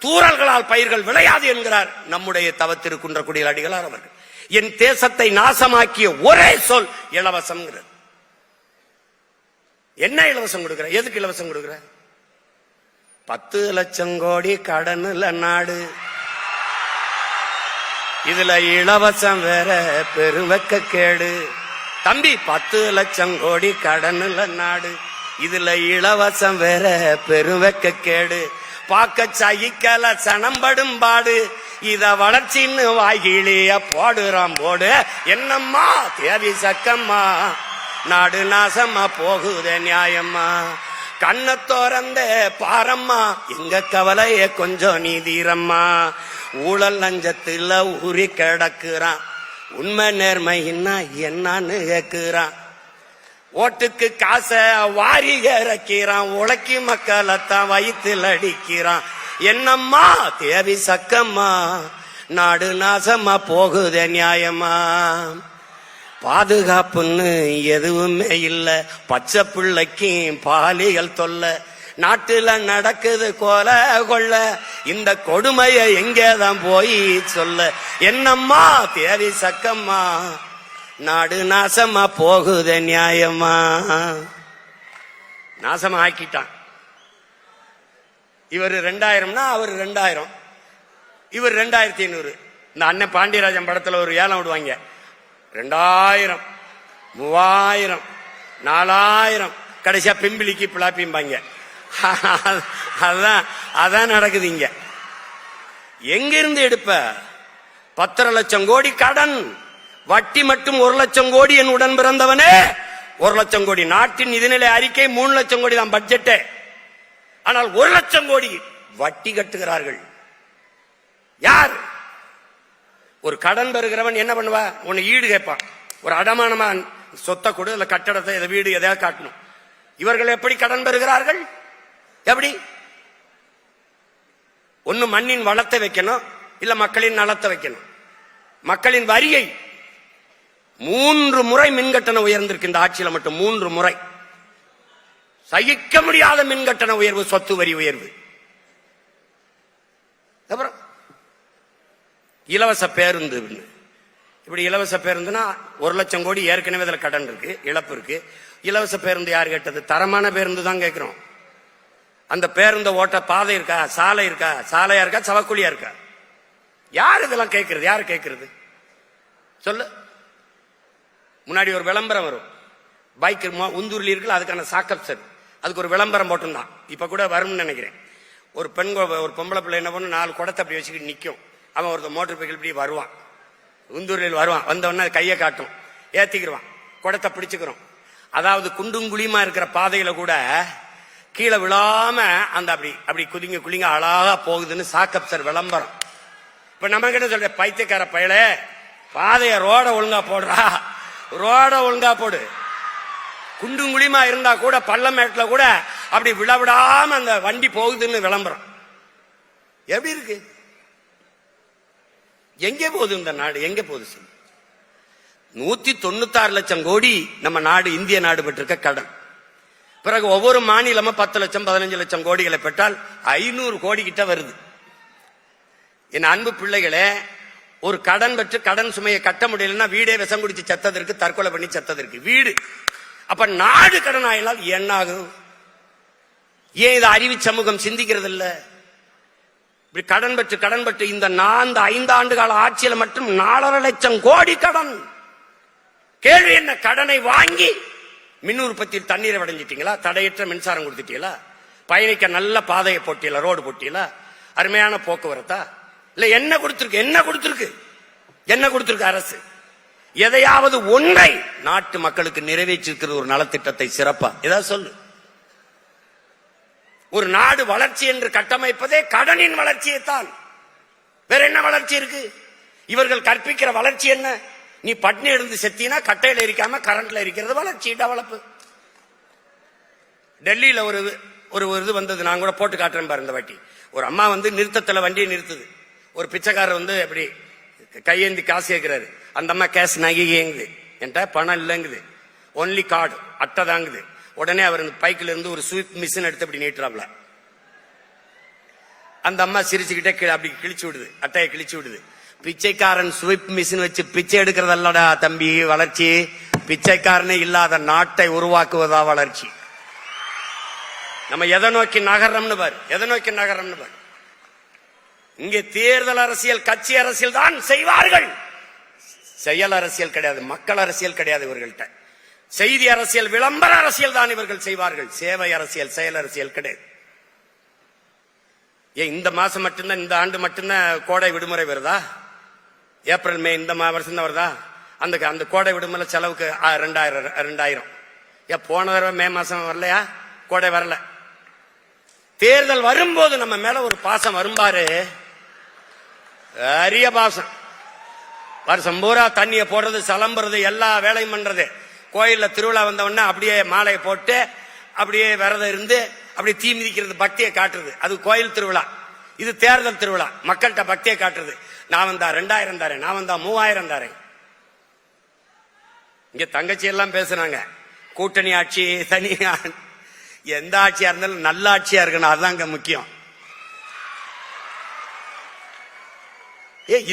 தூறல்களால் பயிர்கள் விளையாது என்கிறார் நம்முடைய தவத்திருக்குன்றக்குடியில் அடிகளார் அவர்கள். என் தேசத்தை நாசமாக்கிய ஒரே சொல் இலவசம். என்ன இலவசம் கொடுக்கிற? எதுக்கு இலவசம் கொடுக்கிற? 10 லட்சம் கோடி கடனுல நாடு, இதுல இலவசம் வேற பெருவெக்க கேடு. தம்பி, 10 லட்சம் கோடி கடனுல நாடு, இதுல இலவசம் வேற பெருவெக்க கேடு. பாக்க சகிக்கல சனம்படும் பாடு, இத வளர்ச்சின்னு வாய்கிளிய போடுறான் போடு. என்னம்மா தேவி சக்கம்மா, நாடு நாசமா போகுதே நியாயம்மா. கண்ண தோறந்த பாரம்மா, எங்க கவலைய கொஞ்சம் நீதீரம்மா. ஊழல் லஞ்சத்துல ஊறி கிடக்குறான், உண்மை நேர்மைன்னா என்னன்னு கேக்குறான். ஓட்டுக்கு காசை வாரி இறக்கிறான், உழைக்கி மக்களைத்தான் வயிற்றில் அடிக்கிறான். என்னம்மா தேவி சக்கம்மா, நாடு நாசமா போகுதே நியாயமா. பாதுகாப்புன்னு எதுவுமே இல்ல, பச்சை பிள்ளைக்கும் பாலியல் தொல்ல, நாட்டுல நடக்குது கொல கொள்ள, இந்த கொடுமைய எங்கேதான் போய் சொல்ல, என்னம்மா தேவி சக்கம்மா, நாடு நாசமா போகுது நியாயமா. நாசமா ஆக்கிட்டான். இவர் 2000னா அவர் 2000, இவர் 2500. இந்த அண்ணன் பாண்டியராஜன் படத்துல ஒரு ஏலம் விடுவாங்க, 2000, 3000, 4000, கடைசியா பிம்பிளிக்கு பிளாப்பிம்பாங்க. அதான் நடக்குது இங்க. எங்க இருந்து எடுப்ப? 10 லட்சம் கோடி கடன், வட்டி மட்டும் 1 லட்சம் கோடி. என் உடன் பிறந்தவனே, 1 லட்சம் கோடி. நாட்டின் நிதிநிலை அறிக்கை 3 லட்சம் கோடி தான் பட்ஜெட். ஆனால் 1 லட்சம் கோடி வட்டி கட்டுகிறார்கள். யார்? ஒரு கடன் பெறுகிறவன் என்ன பண்ணுவா? உன்னை ஈடு கேட்பான். ஒரு அடமானமா சொத்தை கொடு, இல்ல கட்டடத்தை, இதை வீடு எதையாவது காட்டணும். இவர்கள் எப்படி கடன் பெறுகிறார்கள்? எப்படி? ஒன்னு மண்ணின் வளத்தை வைக்கணும், இல்ல மக்களின் நலத்தை வைக்கணும். மக்களின் வரியை 3 முறை மின்கட்டணம் உயர்ந்திருக்கு இந்த ஆட்சியில மட்டும். 3 முறை. சகிக்க முடியாத மின்கட்டண உயர்வு, சொத்து வரி உயர்வு. அப்புறம் இலவச பேருந்து. இப்படி இலவச பேருந்துனா 1 லட்சம் கோடி ஏற்கனவே இதுல கடன் இருக்கு, இழப்பு இருக்கு. இலவச பேருந்து யார் கேட்டது? தரமான பேருந்து தான் கேட்கிறோம். அந்த பேருந்து ஓட்ட பாதை இருக்கா, சாலை இருக்கா, சாலையா இருக்கா, சவக்குழியா இருக்கா? யார் இதெல்லாம் கேட்கறது? யாரு கேட்கறது சொல்லு. முன்னாடி ஒரு விளம்பரம் வரும், பைக் உந்தூர்ல இருக்குல்ல, அதுக்கான சாக்கப் சார், அதுக்கு ஒரு விளம்பரம் போட்டிருந்தான். இப்ப கூட வரும்னு நினைக்கிறேன். ஒரு பெண், ஒரு பொம்பளை பிள்ளை என்ன பண்ணு, 4 குடத்தை அப்படி வச்சுக்கிட்டு நிக்கும். அவன் ஒருத்தர் மோட்டர் சைக்கிள் இப்படி வருவான், உந்தூரில் வருவான். வந்தவொடனே கையை காட்டும், ஏத்திக்கிடுவான், குடத்தை பிடிச்சுக்கிறோம். அதாவது குண்டும் குழியுமா இருக்கிற பாதையில கூட கீழே விழாம அந்த அப்படி குதிங்க குளிங்க அழகா போகுதுன்னு சாக்கப் சார் விளம்பரம். இப்ப நம்ம கிட்ட சொல்ற, பைத்தியக்கார பயல, பாதைய ரோட ஒழுங்கா போடுறா, ரோட ஒழுங்கா போடு. குண்டும் குழியுமா இருந்தா கூட பள்ளமேட்டுல கூட அப்படி விழவிடாம அந்த வண்டி போகுதுன்னு விளம்பரம். எப்படி இருக்கு? எங்கே போகுது இந்த நாடு? எங்க போகுது? 196 லட்சம் கோடி நம்ம நாடு, இந்திய நாடு பெற்றிருக்க கடன். பிறகு ஒவ்வொரு மாநிலமும் 10 லட்சம் 15 லட்சம் கோடிகளை பெற்றால் 500 கோடி கிட்ட வருது. என் அன்பு பிள்ளைகளே, ஒரு கடன் பெற்று கடன் சுமையை கட்ட முடியலன்னா வீடே விஷம் குடிச்சு செத்ததற்கு, தற்கொலை பண்ணி செத்ததற்கு வீடு. அப்ப நாடு கடன் ஆயினால் என்ன ஆகும்? ஏன் இதை அறிவு சமூகம் சிந்திக்கிறது இல்ல? இப்படி கடன் பெற்று இந்த 5 ஆண்டு கால ஆட்சியில மட்டும் 4.5 லட்சம் கோடி கடன். கேள்வி என்ன? கடனை வாங்கி மின் உற்பத்தியில் தண்ணீரை வடைஞ்சிட்டீங்களா? தடையற்ற மின்சாரம் கொடுத்துட்டீங்களா? பயணிக்க நல்ல பாதையை போட்டீங்களா? ரோடு போட்டீங்களா? அருமையான போக்குவரத்தா? இல்ல என்ன கொடுத்திருக்கு? என்ன கொடுத்திருக்கு அரசு? எதையாவது ஒன்றை நாட்டு மக்களுக்கு நிறைவேற்றிருக்கிற ஒரு நலத்திட்டத்தை சிறப்பா ஏதாவது சொல்லு. ஒரு நாடு வளர்ச்சி என்று கட்டமைப்பதே கடனின் வளர்ச்சியை தான். வேற என்ன வளர்ச்சி இருக்கு? இவர்கள் கற்பிக்கிற வளர்ச்சி என்ன? நீ பட்னி எழுந்து செத்தினா கட்டையில இருக்காம கரண்ட்ல இருக்கிறது வளர்ச்சி, டெவலப். டெல்லியில ஒரு இது வந்தது, நான் கூட போட்டு காட்டுறேன் பாரு. இந்த வாட்டி ஒரு அம்மா நிறுத்தத்துல வண்டியை நிறுத்துது. ஒரு பிச்சைக்காரர் அப்படி கையேந்தி காசு கேட்கிறாரு. அந்த அம்மா கேஷ் நகைங்குது, என்கிட்ட பணம் இல்லைங்குது, ஒன்லி கார்டு, அட்டை தாங்குது. உடனே அவர் பைக்கில இருந்து ஒரு ஸ்வீப் மிஷின் எடுத்து அப்படி நீட்டுறாப்ல. அந்த அம்மா சிரிச்சுக்கிட்டே அப்படி கிழிச்சு விடுது, அட்டையை கிழிச்சு விடுது. பிச்சைக்காரன் ஸ்வீப் மிஷின் வச்சு பிச்சை எடுக்கிறதல்லடா தம்பி வளர்ச்சி, பிச்சைக்காரனே இல்லாத நாட்டை உருவாக்குவதா வளர்ச்சி. நம்ம எதை நோக்கி நகரம்னு பாரு, எதை நோக்கி நகரம்னு பாரு. இங்கே தேர்தல் அரசியல், கட்சி அரசியல் தான் செய்வார்கள், செயல் அரசியல் கிடையாது, மக்கள் அரசியல் கிடையாது இவர்கள்ட்ட. செய்தி அரசியல், விளம்பர அரசியல் தான் இவர்கள் செய்வார்கள், சேவை அரசியல், செயல் அரசியல் கிடையாது. ஏன் இந்த மாசம் மட்டும்தான், இந்த ஆண்டு மட்டும்தான் கோடை விடுமுறை வருதா? ஏப்ரல் மே இந்த வருஷம் தான் வருதா? அந்த கோடை விடுமுறை செலவுக்கு 2000. ஏன் போன தடவை மே மாசம் வரலையா? கோடை வரல. தேர்தல் வரும்போது நம்ம மேல ஒரு பாசம் வரும்பாரு, அரிய பாசம். வருஷம் பூரா தண்ணிய போடுறது, சலம்புறது, எல்லா வேலையும் பண்றது. கோயில்ல திருவிழா வந்தவொடனே அப்படியே மாலையை போட்டு அப்படியே விரதம் இருந்து அப்படி தீ மிதிக்கிறது, பக்தியை காட்டுறது. அது கோயில் திருவிழா. இது தேர்தல் திருவிழா, மக்கள்கிட்ட பக்தியை காட்டுறது. நான் வந்தா 2000 தரேன், நான் வந்தா 3000 தரேன். இங்க தங்கச்சி எல்லாம் பேசுறாங்க, கூட்டணி ஆட்சி தனி, எந்த ஆட்சியா இருந்தாலும் நல்ல ஆட்சியா இருக்கணும், அதுதாங்க முக்கியம்.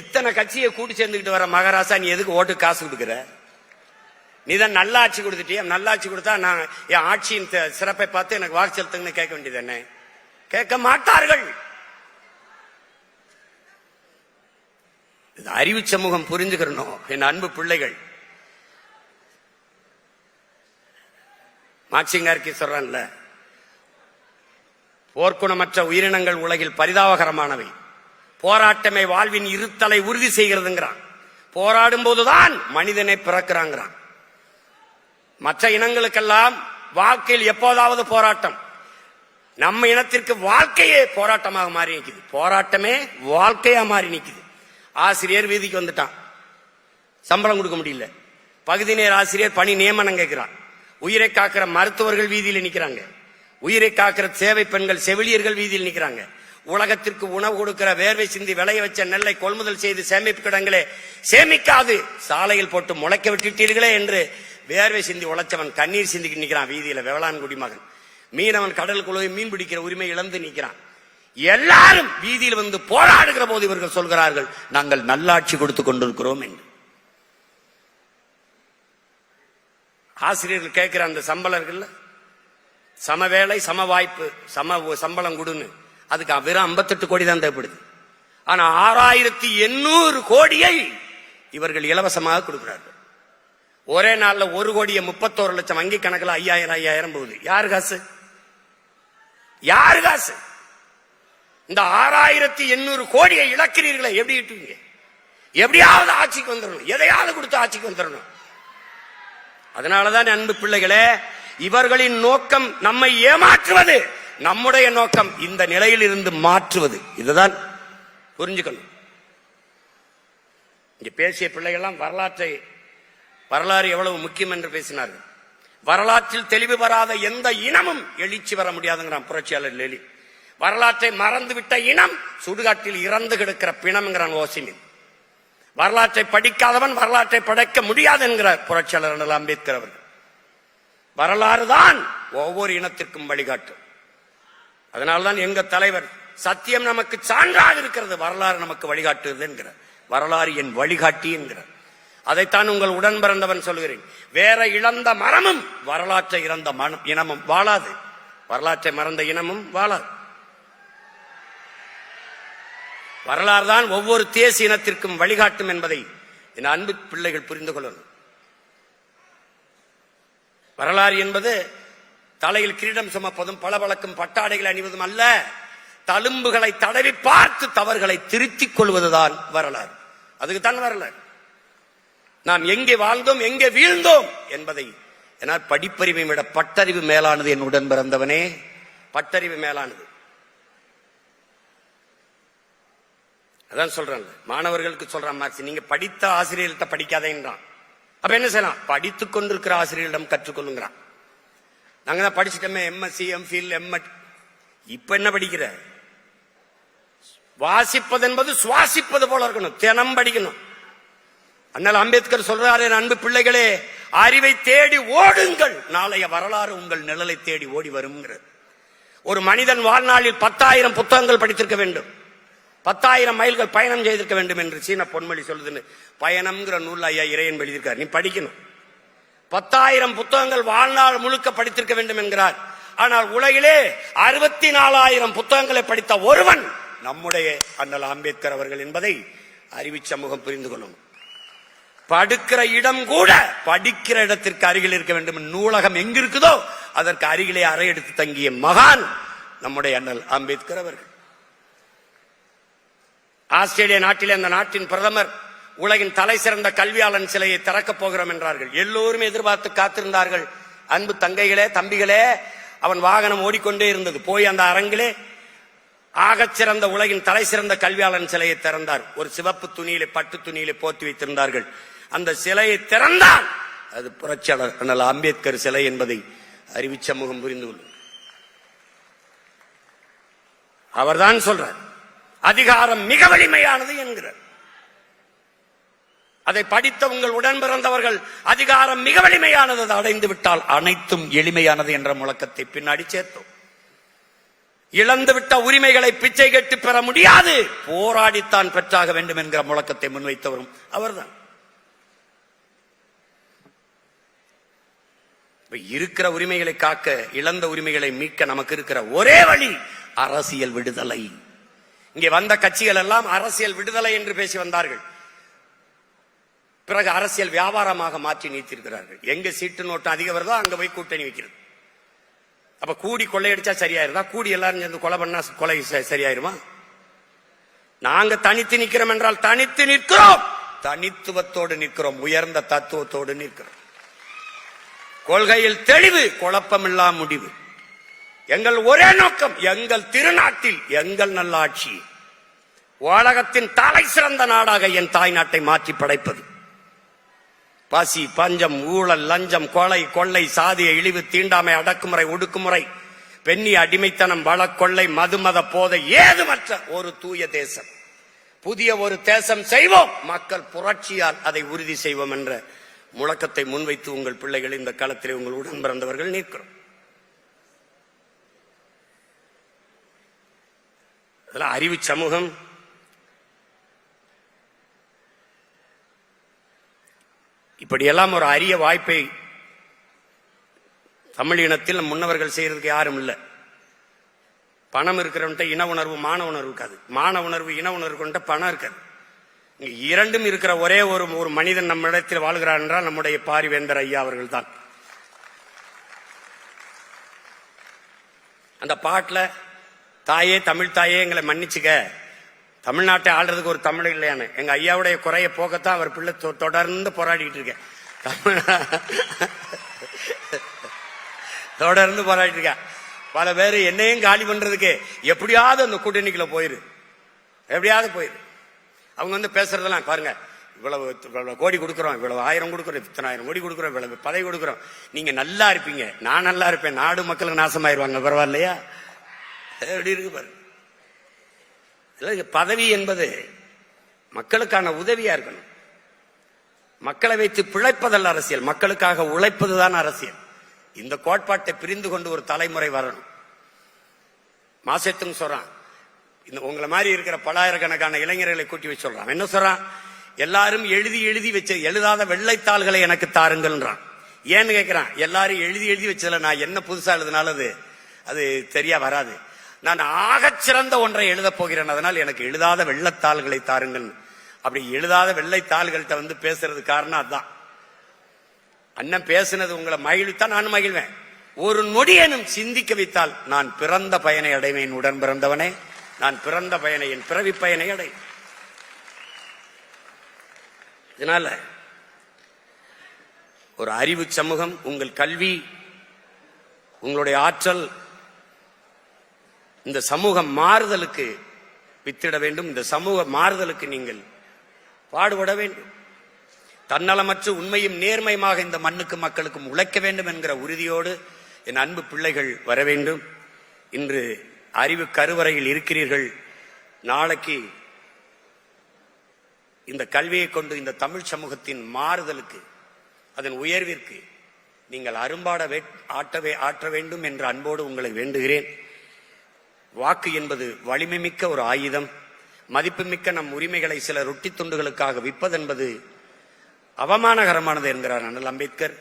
இத்தனை கட்சியை கூட்டி சேர்ந்துக்கிட்டு வர மகாராசா, நீ எதுக்கு ஓட்டு காசு கொடுக்குற? நீ தான் நல்ல ஆட்சி கொடுத்துட்டிய, நல்ல ஆட்சி கொடுத்தா நான் என் ஆட்சியின் சிறப்பை பார்த்து எனக்கு வாக்கு செலுத்துங்கன்னு கேட்க வேண்டியது என்ன? கேட்க மாட்டார்கள். அறிவு சமூகம் புரிஞ்சுக்கணும். என் அன்பு பிள்ளைகள், மார்க்சிங்கார்கி சொல்றான்ல, போர்க்குணமற்ற உயிரினங்கள் உலகில் பரிதாபகரமானவை, போராட்டமே வாழ்வின் இருத்தலை உறுதி செய்கிறதுங்கிறான். போராடும் போதுதான் மனிதனை பிறக்கிறாங்கிறான். மற்ற இனங்களுக்கெல்லாம் வாழ்க்கையில் எப்போதாவது போராட்டம், நம்ம இனத்திற்கு வாழ்க்கையே போராட்டமாக மாறி நிற்குது. போராட்டமே வாழ்க்கையா மாறி நிற்குது. ஆசிரியர் வீதிக்கு வந்துட்டான், சம்பளம் கொடுக்க முடியல. பகுதி நேர ஆசிரியர் பணி நியமனம் கேட்கிறான். உயிரை காக்கிற மருத்துவர்கள் வீதியில் நிற்கிறாங்க. உயிரை காக்கிற சேவை பெண்கள் செவிலியர்கள் வீதியில் நிற்கிறாங்க. உலகத்திற்கு உணவு கொடுக்கிற வேர்வை சிந்தி விளைய வச்ச நெல்லை கொள்முதல் செய்து சேமிப்பு கிடங்களே சேமிக்காது சாலையில் போட்டு முளைக்க விட்டுட்டீர்களே என்று வேர்வை சிந்தி உழைச்சவன் கண்ணீர் சிந்திக்கு நிற்கிறான் வீதியில. வேளாண்குடி மகன் மீனவன் கடலுக்குள்ளே மீன் பிடிக்கிற உரிமை இழந்து நிற்கிறான். எல்லாரும் வீதியில் வந்து போராடுகிற போது இவர்கள் சொல்கிறார்கள், நாங்கள் நல்லாட்சி கொடுத்துக் கொண்டிருக்கிறோம் என்று. ஆசிரியர்கள் கேட்கிற அந்த சம்பளர்கள் சம வேலை சம வாய்ப்பு சம்பளம் கொடுன்னு, அதுக்கு வெறும் 58 கோடி தான் தேவைப்படுது. ஆனா 6800 கோடியை இவர்கள் இலவசமாக கொடுக்கிறார்கள். ஒரே நாள்ல 1 கோடியே 31 லட்சம் வங்கி கணக்கில் 5000 போகுது. யாரு காசு? யாரு காசு? இந்த 6800 கோடியை இழக்கிறீர்களே, எப்படி இட்டுவீங்க? எப்படியாவது ஆட்சிக்கு வந்துடணும், எதையாவது கொடுத்து ஆட்சிக்கு வந்துடணும். அதனாலதான் அன்பு பிள்ளைகளே, இவர்களின் நோக்கம் நம்மை ஏமாற்றுவது, நம்முடைய நோக்கம் இந்த நிலையில் இருந்து மாற்றுவது. இதுதான் புரிஞ்சுக்கணும். இங்க பேசிய பிள்ளைகள்லாம் வரலாறு எவ்வளவு முக்கியம் என்று பேசினார்கள். வரலாற்றில் தெளிவு பெறாத எந்த இனமும் எழுச்சி வர முடியாதுங்கிறான் புரட்சியாளர் லெனின். வரலாற்றை மறந்துவிட்ட இனம் சுடுகாட்டில் இறந்து கிடக்கிற பிணம்ங்கிறான் ஓசிமின். வரலாற்றை படிக்காதவன் வரலாற்றை படைக்க முடியாது என்கிறார் புரட்சியாளர் அண்ணல் அம்பேத்கர் அவர்கள். வரலாறு தான் ஒவ்வொரு இனத்திற்கும் வழிகாட்டும். அதனால்தான் எங்க தலைவர், சத்தியம் நமக்கு சான்றாக இருக்கிறது, வரலாறு நமக்கு வழிகாட்டுகிறது என்கிறார். வரலாறு என் வழிகாட்டி என்கிறார். அதைத்தான் உங்கள் உடன் பிறந்தவன் சொல்கிறேன். வேற இழந்த மரமும் வரலாற்றை இறந்த இனமும் வாழாது, வரலாற்றை மறந்த இனமும் வாழாது. வரலாறு தான் ஒவ்வொரு தேசிய இனத்திற்கும் வழிகாட்டும் என்பதை என் அன்பு பிள்ளைகள் புரிந்து கொள்ளணும். வரலாறு என்பது தலையில் கிரீடம் சுமப்பதும் பளபளக்கும் பட்டாடைகளை அணிவதும் அல்ல, தழும்புகளை தடவி பார்த்து தவறுகளை திருத்திக் கொள்வதுதான் வரலாறு. அதுக்குத்தான் வரலாறு. நாம் எங்கே வாழ்ந்தோம் எங்கே வீழ்ந்தோம் என்பதை, ஏன்னா படிப்பறிவை விட பட்டறிவு மேலானது. என் உடன் பிறந்தவனே, பட்டறிவு மேலானது. அதான் சொல்றேன், மாணவர்களுக்கு சொல்றான் மார்க்ஸ், நீங்க படித்த ஆசிரியர்கிட்ட படிக்காதேன்றான். அப்ப என்ன செய்யலாம்? படித்துக் கொண்டிருக்கிற ஆசிரியரிடம் கற்றுக்கொள்ளுங்கிறான். நாங்க தான் படிச்சுட்டோமே, எம்எஸ்சி எம்ஃபில் எம்எட். இப்ப என்ன படிக்கிற? வாசிப்பது என்பது சுவாசிப்பது போல இருக்கணும், தினம் படிக்கணும். அண்ணல் அம்பேத்கர் சொல்றாரு, அன்பு பிள்ளைகளே, அறிவை தேடி ஓடுங்கள், நாளைய வரலாறு உங்கள் நிழலை தேடி ஓடி வரும். ஒரு மனிதன் வாழ்நாளில் 10,000 புத்தகங்கள் படித்திருக்க வேண்டும், 10,000 மைல்கள் பயணம் செய்திருக்க வேண்டும் என்று சீன பொன்மொழி சொல்லுதுன்னு பயணம்ங்கிற நூல் ஐயா இறையன் எழுதியிருக்கார். நீ படிக்கணும். 10,000 புத்தகங்கள் வாழ்நாள் முழுக்க படித்திருக்க வேண்டும் என்கிறார். ஆனால் உலகிலே 64,000 புத்தகங்களை படித்த ஒருவன் நம்முடைய அண்ணல் அம்பேத்கர் அவர்கள் என்பதை அறிவு சமூகம் புரிந்து கொள்ளும். படுக்கிற இடம் கூட படிக்கிற இடத்திற்கு அருகில் இருக்க வேண்டும். நூலகம் எங்க இருக்குதோ அதற்கு அருகிலே அறை எடுத்து தங்கிய மகான் நம்முடைய அண்ணல் அம்பேத்கர் அவர்கள். ஆஸ்திரேலிய நாட்டிலே அந்த நாட்டின் பிரதமர் உலகின் தலை சிறந்த கல்வியாளன் சிலையை திறக்கப் போகிறோம் என்றார்கள். எல்லோருமே எதிர்பார்த்து காத்திருந்தார்கள். அன்பு தங்கைகளே, தம்பிகளே, அவன் வாகனம் ஓடிக்கொண்டே இருந்தது. போய் அந்த அரங்கிலே ஆகச் சிறந்த உலகின் தலை சிறந்த கல்வியாளன் சிலையை திறந்தார். ஒரு சிவப்பு துணியிலே, பட்டு துணியிலே போர்த்தி வைத்திருந்தார்கள். அந்த சிலையை திறந்தால் அது புரட்சியாளர் அண்ணல் அம்பேத்கர் சிலை என்பதை அறிவு சமூகம் புரிந்து கொள்ளும். அவர்தான் சொல்றார், அதிகாரம் மிக வலிமையானது என்கிறார். அதை படித்த உங்கள் உடன் பிறந்தவர்கள் அதிகாரம் மிக வலிமையானது, அதை அடைந்து விட்டால் அனைத்தும் எளிமையானது என்ற முழக்கத்தை பின்னாடி சேர்த்தோம். இழந்துவிட்ட உரிமைகளை பிச்சை கேட்டு பெற முடியாது, போராடித்தான் பெற்றாக வேண்டும் என்கிற முழக்கத்தை முன்வைத்தவரும் அவர்தான். இருக்கிற உரிமைகளை காக்க, இழந்த உரிமைகளை மீட்க நமக்கு இருக்கிற ஒரே வழி அரசியல் விடுதலை. இங்கே வந்த கட்சிகள் எல்லாம் அரசியல் விடுதலை என்று பேசி வந்தார்கள். பிறகு அரசியல் வியாபாரமாக மாற்றி நீத்திருக்கிறார்கள். எங்க சீட்டு நோட்டம் அதிகம் வருதோ அங்க போய் கூட்டணி வைக்கிறது. அப்ப கூடி கொள்ளையடிச்சா சரியாயிருதா? கூடி எல்லாரும் சேர்ந்து கொலை பண்ணா கொலை சரியாயிருமா? நாங்க தனித்து நிற்கிறோம் என்றால் தனித்து நிற்கிறோம், தனித்துவத்தோடு நிற்கிறோம், உயர்ந்த தத்துவத்தோடு நிற்கிறோம். கொள்கையில் தெளிவு, குழப்பமில்லா முடிவு. எங்கள் ஒரே நோக்கம், எங்கள் திருநாட்டில் எங்கள் நல்லாட்சி, உலகத்தின் தலை சிறந்த நாடாக என் தாய் நாட்டை மாற்றி படைப்பது. பசி, பஞ்சம், ஊழல், லஞ்சம், கொலை, கொள்ளை, சாதிய இழிவு, தீண்டாமை, அடக்குமுறை, ஒடுக்குமுறை, பெண்ணி அடிமைத்தனம், வளக்கொள்ளை, மதுமத போதை ஏதுமற்ற ஒரு தூய தேசம், புதிய ஒரு தேசம் செய்வோம், மக்கள் புரட்சியால் அதை உறுதி செய்வோம் என்ற முழக்கத்தை முன்வைத்து உங்கள் பிள்ளைகள் இந்த களத்திலே உங்கள் உடன் பிறந்தவர்கள் நிற்கிறோம். அறிவு சமூகம் இப்படியெல்லாம் ஒரு அரிய வாய்ப்பை தமிழ் இனத்தில் முன்னவர்கள் செய்யறதுக்கு யாரும் இல்லை. பணம் இருக்கிறவன்ட்ட இன உணர்வு மான உணர்வு இருக்காது, மான உணர்வு இன உணர்வு கொண்ட பணம் இருக்காது. இரண்டும் இருக்கிற ஒரே ஒரு மனிதன் நம்ம இடத்தில் வாழ்கிறார் என்றால் நம்முடைய பாரிவேந்தர் ஐயா அவர்கள் தான். அந்த பாட்டுல தாயே, தமிழ் தாயே எங்களை மன்னிச்சுக்க, தமிழ்நாட்டை ஆள்றதுக்கு ஒரு தமிழ் இல்லையானு எங்க ஐயாவுடைய குறைய போக்கத்தான் அவர் பிள்ளை தொடர்ந்து போராடிட்டு இருக்க, தொடர்ந்து போராடிட்டு இருக்க. பல பேர் என்னையும் காலி பண்றதுக்கு எப்படியாவது அந்த கூட்டணிக்குள்ள போயிரு, எப்படியாவது போயிரு. அவங்க பேசுறதெல்லாம் பாருங்க, இவ்வளவு கோடி கொடுக்குறோம், இவ்வளவு 1000 கொடுக்குறோம், இத்தனை 1000 கோடி கொடுக்குறோம், இவ்வளவு பதவி கொடுக்குறோம், நீங்க நல்லா இருப்பீங்க, நான் நல்லா இருப்பேன், நாடு மக்களுக்கு நாசமாயிருவாங்க, பரவாயில்லையா? எப்படி இருக்கு பாருங்க. பதவி என்பது மக்களுக்கான உதவியா இருக்கணும். மக்களை வைத்து பிழைப்பதல்ல அரசியல், மக்களுக்காக உழைப்பதுதான் அரசியல். இந்த கோட்பாட்டை பிரிந்து கொண்டு ஒரு தலைமுறை வரணும். மாசத்தும் சொல்றான், இந்த உங்களை மாதிரி இருக்கிற பலாயிரக்கணக்கான இளைஞர்களை கூட்டி வச்சு சொல்றான். என்ன சொல்றான்? எல்லாரும் எழுதி எழுதி வச்ச எழுதாத வெள்ளைத்தாள்களை எனக்கு தாருங்கள்ன்றான். ஏன்னு கேட்கிறான், எல்லாரும் எழுதி எழுதி வச்சதுல நான் என்ன புதுசா எழுதினாலும் அது சரியா வராது, நான் ஆகச்சிறந்த ஒன்றை எழுத போகிறேன், அதனால் எனக்கு எழுதாத வெள்ளைத்தாள்களை தாருங்கள். அப்படி எழுதாத வெள்ளைத்தாள்கள்கிட்ட பேசுறது காரணம் அதுதான். அண்ணன் பேசுனது உங்களை மகிழ்வித்தா நானும் மகிழ்வேன், ஒரு நொடியேனும் சிந்திக்க வைத்தால் நான் பிறந்த பயனை அடைவேன். உடன் பிறந்தவனே, நான் பிறந்த பயனை, என் பிறவி பயனை அடை. இதனால ஒரு அறிவு சமூகம், உங்கள் கல்வி, உங்களுடைய ஆற்றல் இந்த சமூக மாறுதலுக்கு வித்திட வேண்டும். இந்த சமூக மாறுதலுக்கு நீங்கள் பாடுபட வேண்டும். தன்னலமற்று உண்மையும் நேர்மையுமாக இந்த மண்ணுக்கு மக்களுக்கும் உழைக்க வேண்டும் என்கிற உறுதியோடு என் அன்பு பிள்ளைகள் வர வேண்டும். இன்று அறிவு கருவறையில் இருக்கிறீர்கள், நாளைக்கு இந்த கல்வியை கொண்டு இந்த தமிழ் சமூகத்தின் மாறுதலுக்கு, அதன் உயர்விற்கு நீங்கள் அரும்பாட ஆற்ற வேண்டும் என்ற அன்போடு உங்களை வேண்டுகிறேன். வாக்கு என்பது வலிமை மிக்க ஒரு ஆயுதம். மதிப்புமிக்க நம் உரிமைகளை சில ரொட்டி துண்டுகளுக்காக விற்பதென்பது அவமானகரமானது என்கிறார் அண்ணல் அம்பேத்கர்.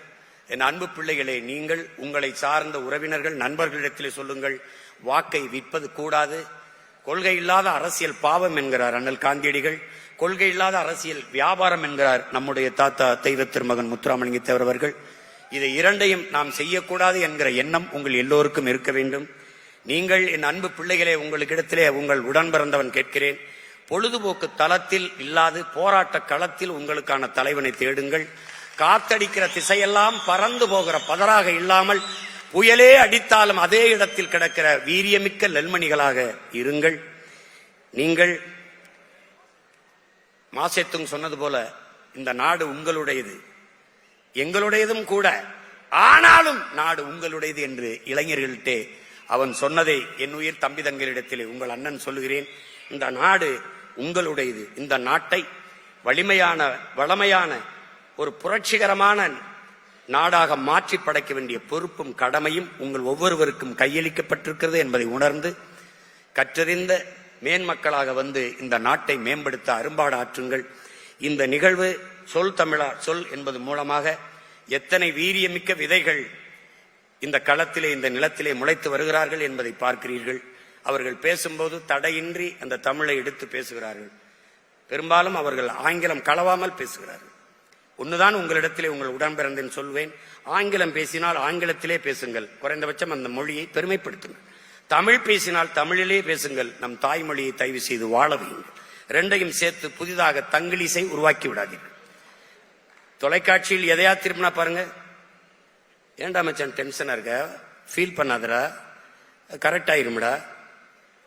என் அன்பு பிள்ளைகளே, நீங்கள் உங்களை சார்ந்த உறவினர்கள், நண்பர்களிடத்திலே சொல்லுங்கள், வாக்கை விற்பது கூடாது. கொள்கை இல்லாத அரசியல் பாவம் என்கிறார் அண்ணல் காந்தியடிகள். கொள்கை இல்லாத அரசியல் வியாபாரம் என்கிறார் நம்முடைய தாத்தா தெய்வ திருமகன் முத்துராமலிங்க தேவர் அவர்கள். இதை இரண்டையும் நாம் செய்யக்கூடாது என்கிற எண்ணம் உங்கள் எல்லோருக்கும் இருக்க வேண்டும். நீங்கள் என் அன்பு பிள்ளைகளே, உங்களுக்கிடத்திலே உங்கள் உடன் பிறந்தவன் கேட்கிறேன், பொழுதுபோக்கு தளத்தில் இல்லாது போராட்ட களத்தில் உங்களுக்கான தலைவனை தேடுங்கள். காத்தடிக்கிற திசையெல்லாம் பறந்து போகிற பதறாக இல்லாமல் புயலே அடித்தாலும் அதே இடத்தில் கிடக்கிற வீரியமிக்க நெல்மணிகளாக இருங்கள். நீங்கள் மாசேத்துங் சொன்னது போல இந்த நாடு உங்களுடையது, எங்களுடையதும் கூட, ஆனாலும் நாடு உங்களுடையது என்று இளைஞர்கள்டே அவன் சொன்னதை என் உயிர் தம்பி தங்களிடத்திலே உங்கள் அண்ணன் சொல்லுகிறேன். இந்த நாடு உங்களுடையது. இந்த நாட்டை வளமையான ஒரு புரட்சிகரமான நாடாக மாற்றி படைக்க வேண்டிய பொறுப்பும் கடமையும் உங்கள் ஒவ்வொருவருக்கும் கையளிக்கப்பட்டிருக்கிறது என்பதை உணர்ந்து கற்றறிந்த மேன்மக்களாக வந்து இந்த நாட்டை மேம்படுத்த அரும்பாடு ஆற்றுங்கள். இந்த நிகழ்வு சொல் தமிழா சொல் என்பது மூலமாக எத்தனை வீரியமிக்க விதைகள் இந்த களத்திலே இந்த நிலத்திலே முளைத்து வருகிறார்கள் என்பதை பார்க்கிறீர்கள். அவர்கள் பேசும்போது தடையின்றி அந்த தமிழை எடுத்து பேசுகிறார்கள். பெரும்பாலும் அவர்கள் ஆங்கிலம் கலவாமல் பேசுகிறார்கள். ஒன்றுதான் உங்களிடத்திலே உங்கள் உடன்பிறந்தேன் சொல்வேன், ஆங்கிலம் பேசினால் ஆங்கிலத்திலே பேசுங்கள், குறைந்தபட்சம் அந்த மொழியை பெருமைப்படுத்துங்கள். தமிழ் பேசினால் தமிழிலே பேசுங்கள், நம் தாய்மொழியை தயவு செய்து வாழ வையுங்கள். ரெண்டையும் சேர்த்து புதிதாக தங்கிலீசை உருவாக்கி விடாதீர்கள். தொலைக்காட்சியில் எதையா திரும்பினா பாருங்க, ஏண்டா மச்சான் டென்ஷனா இருக்க, ஃபீல் பண்ணாதடா, கரெக்ட் ஆயிரும்டா,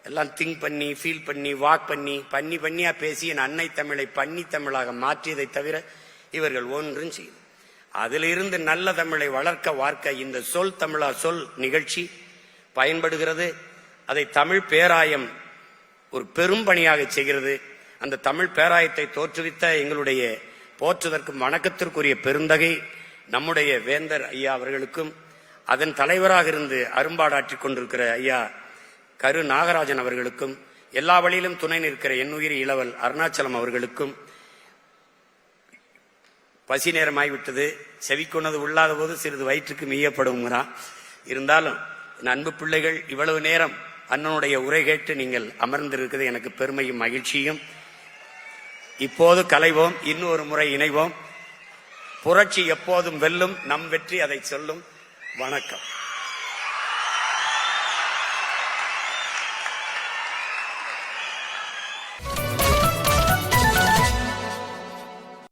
எல்லாம் திங்க் பண்ணி ஃபீல் பண்ணி வாக் பண்ணி பண்ணியா பேசி என் அன்னை தமிழை பண்ணி தமிழாக மாற்றியதை தவிர இவர்கள் ஒன்றும் செய்யும். அதிலிருந்து நல்ல தமிழை வளர்க்க வார்க்க இந்த சொல் தமிழா சொல் நிகழ்ச்சி பயன்படுகிறது. அதை தமிழ் பேராயம் ஒரு பெரும் பணியாக செய்கிறது. அந்த தமிழ் பேராயத்தை தோற்றுவித்த எங்களுடைய போற்றுதற்கும் வணக்கத்திற்குரிய பெருந்தகை நம்முடைய வேந்தர் ஐயா அவர்களுக்கும், அதன் தலைவராக இருந்து அரும்பாடாற்றிக் கொண்டிருக்கிற ஐயா கரு நாகராஜன் அவர்களுக்கும், எல்லா வழியிலும் துணை நிற்கிற என்னுயிர் இளவல் அருணாச்சலம் அவர்களுக்கும், பசி நேரமாய்விட்டது, செவிக்கொண்டது உள்ளாத போது சிறிது வயிற்றுக்கு மீயப்படுங்கிறான். இருந்தாலும் என் அன்பு பிள்ளைகள், இவ்வளவு நேரம் அண்ணனுடைய உரை கேட்டு நீங்கள் அமர்ந்திருக்கிறது எனக்கு பெருமையும் மகிழ்ச்சியும். இப்போது கலைவோம், இன்னொரு முறை இணைவோம். புரட்சி எப்போதும் வெல்லும், நம் வெற்றி அதை சொல்லும். வணக்கம்.